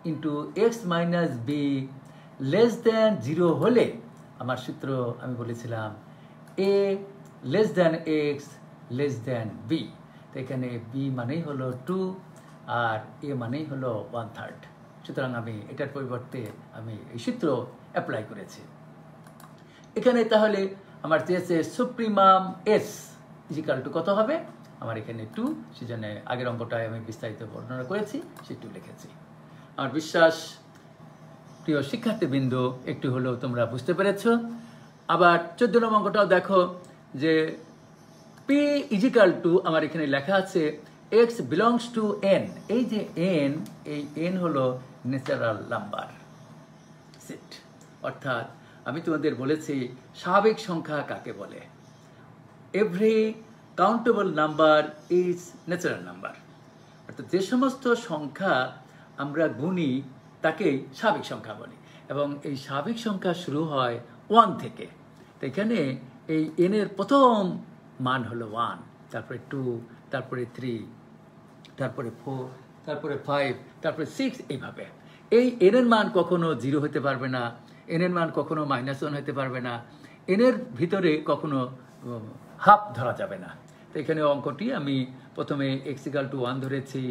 into x - b <0 হলে আমার সূত্র আমি বলেছিলাম a x b। তো এখানে b মানেই হলো 2 আর a মানেই হলো 1/3। সুতরাং আমি এটার পরিবর্তে আমি এই সূত্র অ্যাপ্লাই করেছি এখানে। তাহলে আমার চেয়েছে সুপ্রিমাম এস ইজিক্যাল টু কত হবে? আমার এখানে 2, সেজন্য আগের অঙ্কটায় আমি বিস্তারিত বর্ণনা করেছি, সেই 2 লিখেছি। আমার বিশ্বাস প্রিয় শিক্ষার্থীবৃন্দ একটু হলেও তোমরা বুঝতে পেরেছ। আবার 14 নম্বর অঙ্কটাও দেখো যে p ইজিক্যাল টু আমার এখানে লেখা আছে x বিলংস টু n। এই যে n, এই n হলো ন্যাচারাল নাম্বার সেট, অর্থাৎ আমি তোমাদের বলেছি স্বাভাবিক সংখ্যা কাকে বলে। Every countable number is natural number, অর্থাৎ যে সমস্ত সংখ্যা আমরা গুনি তাকেই স্বাভাবিক সংখ্যা বলি। এবং এই স্বাভাবিক সংখ্যা শুরু হয় 1 থেকে। তো এখানে এই n এর প্রথম মান হলো 1, তারপরে 2, তারপরে 3, তারপরে 4, তারপরে 5, তারপরে 6, এইভাবে। এই n এর মান কখনো 0 হতে পারবে না, n এর মান কখনো -1 হতে পারবে না, n এর ভিতরে কখনো হাফ ধরা যাবে না। তো এখানে অঙ্কটি আমি প্রথমে x = 1 ধরেছি,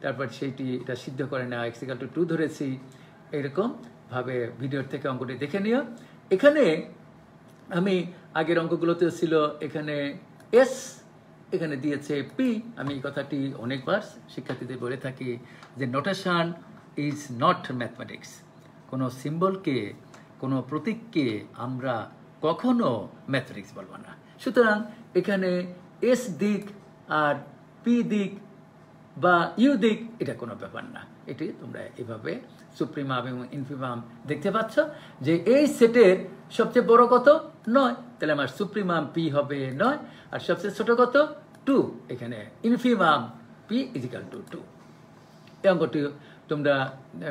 তারপর সেইটি এটা সিদ্ধ করে না x = 2 ধরেছি। এরকমভাবে ভিডিওর থেকে অঙ্কটি দেখে নিও। এখানে আমি আগের অঙ্কগুলোতে ছিল এখানে এস, এখানে দিয়েছে পি। আমি এই কথাটি অনেকবার শিক্ষার্থীদের বলে থাকি যে নোটেশন ইজ নট ম্যাথমেটিক্স। কোনো সিম্বলকে, কোনো প্রতীককে আমরা কখনো ম্যাথমেটিক্স বলবো না। সুতরাং এখানে এস দিক আর পি দিক বা ইউ দিক এটা কোনো ব্যাপার না। এটি তোমরা এভাবে সুপ্রিমাম এবং ইনফিমাম দেখতে পাচ্ছ যে এই সেটের সবচেয়ে বড় কত 9, তাহলে আমার সুপ্রিমাম পি হবে 9, আর সবচেয়ে ছোট কত 2, এখানে ইনফিমাম পি ইজিক্যাল টু 2। এই অঙ্কটি তোমরা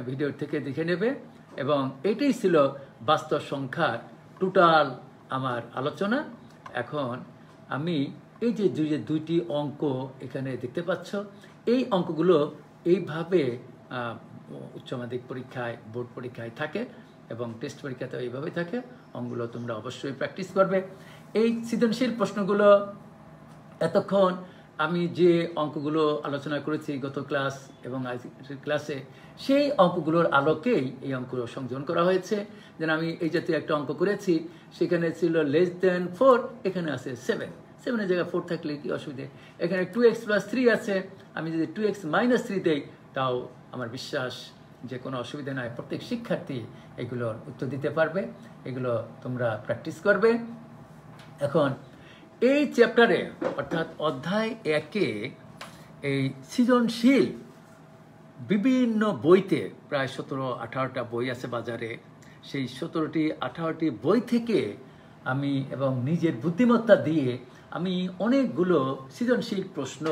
ভিডিও থেকে দেখে নেবে, এবং এটাই ছিল বাস্তব সংখ্যার টোটাল আমার আলোচনা। এখন আমি এই যে দুইটি অঙ্ক এখানে দেখতে পাচ্ছ, এই অঙ্কগুলো এইভাবে উচ্চ মাধ্যমিক পরীক্ষায়, বোর্ড পরীক্ষায় থাকে এবং টেস্ট পরীক্ষাতে এইভাবে থাকে। অঙ্কগুলো তোমরা অবশ্যই প্র্যাকটিস করবে। এই সৃজনশীল প্রশ্নগুলো এতক্ষণ আমি যে অঙ্কগুলো আলোচনা করেছি গত ক্লাস এবং আজকের ক্লাসে, সেই অঙ্কগুলোর আলোকেই এই অঙ্কগুলো সংযোজন করা হয়েছে। যেন আমি এই জাতীয় একটা অঙ্ক করেছি, সেখানে ছিল <4, এখানে আছে 7, 7-এর জায়গায় 4 থাকলে কি অসুবিধে? এখানে 2x + 3 আছে, আমি যদি 2x - 3 দেই তাও আমার বিশ্বাস যে কোনো অসুবিধা নয়, প্রত্যেক শিক্ষার্থী এগুলোর উত্তর দিতে পারবে। এগুলো তোমরা প্র্যাকটিস করবে। এখন এই চ্যাপ্টারে অর্থাৎ অধ্যায় 1-এ এই সৃজনশীল বিভিন্ন বইতে প্রায় 17-18টা বই আছে বাজারে। সেই 17-18টি বই থেকে আমি এবং নিজের বুদ্ধিমত্তা দিয়ে আমি অনেকগুলো সৃজনশীল প্রশ্ন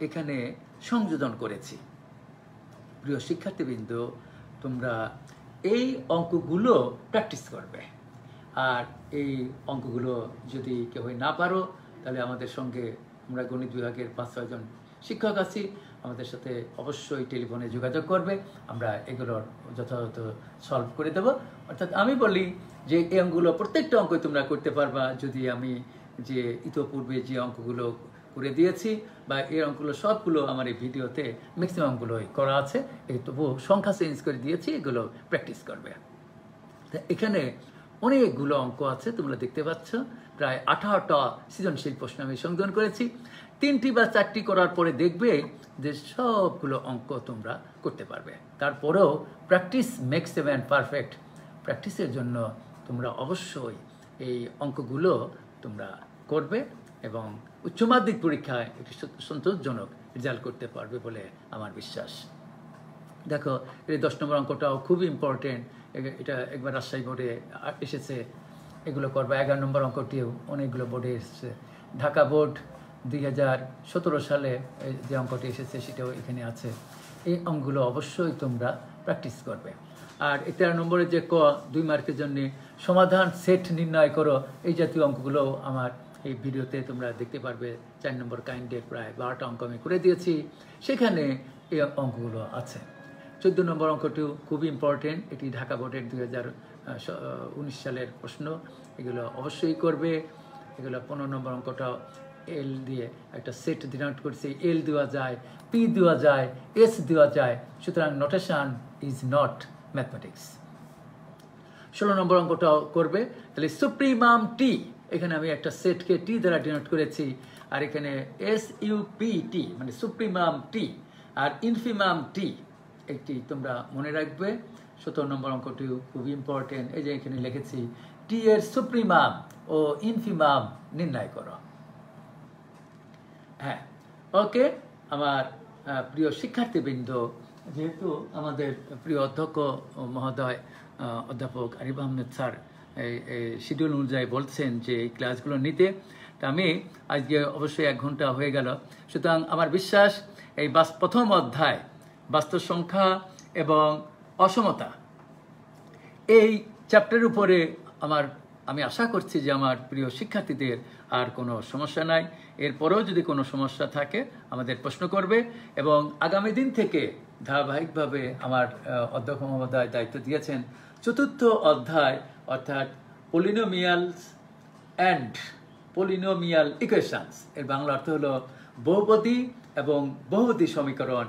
এখানে সংযোজন করেছি। প্রিয় শিক্ষার্থীবৃন্দ, তোমরা এই অঙ্কগুলো প্র্যাকটিস করবে। আর এই অঙ্কগুলো যদি কেউ না পারো, তাহলে আমাদের সঙ্গে, আমরা গণিত বিভাগের 5-6 জন শিক্ষক আছি, আমাদের সাথে অবশ্যই টেলিফোনে যোগাযোগ করবে। আমরা এগুলোর যথাযথ সলভ করে দেব। অর্থাৎ আমি বলি যে এই অঙ্কগুলো প্রত্যেকটা অঙ্কই তোমরা করতে পারবা যদি আমি যে ইতোপূর্বে যে অঙ্কগুলো করে দিয়েছি, বা এই অঙ্কগুলো সবগুলো আমার এই ভিডিওতে ম্যাক্সিমামগুলোই করা আছে, এই তবু সংখ্যা চেঞ্জ করে দিয়েছি, এগুলো প্র্যাকটিস করবে। এখানে অনেকগুলো অঙ্ক আছে, তোমরা দেখতে পাচ্ছ। প্রায় 18টা সৃজনশীল প্রশ্ন আমি সংযোজন করেছি। 3টি বা 4টি করার পরে দেখবে যে সবগুলো অঙ্ক তোমরা করতে পারবে। তারপরেও practice makes a man perfect. প্র্যাকটিসের জন্য তোমরা অবশ্যই এই অঙ্কগুলো তোমরা করবে এবং উচ্চ মাধ্যমিক পরীক্ষায় একটি সন্তোষজনক রেজাল্ট করতে পারবে বলে আমার বিশ্বাস। দেখো, এই 10 নম্বর অঙ্কটাও খুব ইম্পর্টেন্ট। এটা একবার রাজশাহী বোর্ডে এসেছে, এগুলো করবা। 11 নম্বর অঙ্কটিও অনেকগুলো বোর্ডে এসেছে। ঢাকা বোর্ড 2017 সালে যে অঙ্কটি এসেছে সেটাও এখানে আছে। এই অঙ্কগুলো অবশ্যই তোমরা প্র্যাকটিস করবে। আর 13 নম্বরের যে 2 মার্কের জন্য সমাধান সেট নির্ণয় করো, এই জাতীয় অঙ্কগুলো আমার এই ভিডিওতে তোমরা দেখতে পারবে। 4 নম্বর কাইন্ডের প্রায় 12টা অঙ্ক আমি করে দিয়েছি, সেখানে এই অঙ্কগুলো আছে। 14 নম্বর অঙ্কটিও খুব ইম্পর্টেন্ট, এটি ঢাকা বোর্ডের 2019 সালের প্রশ্ন, এগুলো অবশ্যই করবে। এগুলো 15 নম্বর অঙ্কটাও এল দিয়ে একটা সেট ডিনোট করছি, এল দেওয়া যায়, পি দেওয়া যায়, এস দেওয়া যায়, সুতরাং নোটেশন ইজ নট ম্যাথমেটিক্স। 16 নম্বর অঙ্কটাও করবে। তাহলে সুপ্রিমাম টি, এখানে আমি একটা সেটকে টি দ্বারা ডিনোট করেছি, আর এখানে SUPT মানে সুপ্রিমাম টি, আর ইনফিমাম টি একটি তোমরা মনে রাখবে। 17 নম্বর অঙ্কটিও খুব ইম্পর্টেন্ট। এই যে এখানে লিখেছি টি এর সুপ্রিমাম ও ইনফিমাম নির্ণয় করো। হ্যাঁ, ওকে আমার প্রিয় শিক্ষার্থীবৃন্দ, যেহেতু আমাদের প্রিয় অধ্যক্ষ মহোদয় অধ্যাপক আরিফ আহমেদ স্যার শিডিউল অনুযায়ী বলছেন যে এই ক্লাসগুলো নিতে, তা আমি আজকে অবশ্যই 1 ঘন্টা হয়ে গেল। সুতরাং আমার বিশ্বাস এই প্রথম অধ্যায় বাস্তব সংখ্যা এবং অসমতা, এই চ্যাপ্টারের উপরে আমি আশা করছি যে আমার প্রিয় শিক্ষার্থীদের আর কোনো সমস্যা নাই। এরপরেও যদি কোনো সমস্যা থাকে আমাদের প্রশ্ন করবে, এবং আগামী দিন থেকে ধারাবাহিকভাবে আমার অধ্যক্ষ মহোদয় দায়িত্ব দিয়েছেন 4র্থ অধ্যায় অর্থাৎ পলিনোমিয়ালস অ্যান্ড পলিনোমিয়াল ইকুয়েশনস, এর বাংলা অর্থ হলো বহুপদী এবং বহুপদী সমীকরণ।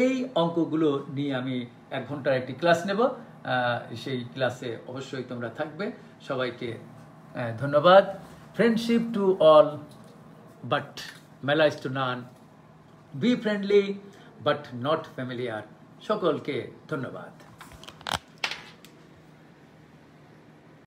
এই অঙ্কগুলো নিয়ে আমি 1 ঘন্টার একটি ক্লাস নেব। সেই ক্লাসে অবশ্যই তোমরা থাকবে। সবাইকে ধন্যবাদ। Friendship to all but malice to none, be friendly but not familiar. সকলকে ধন্যবাদ।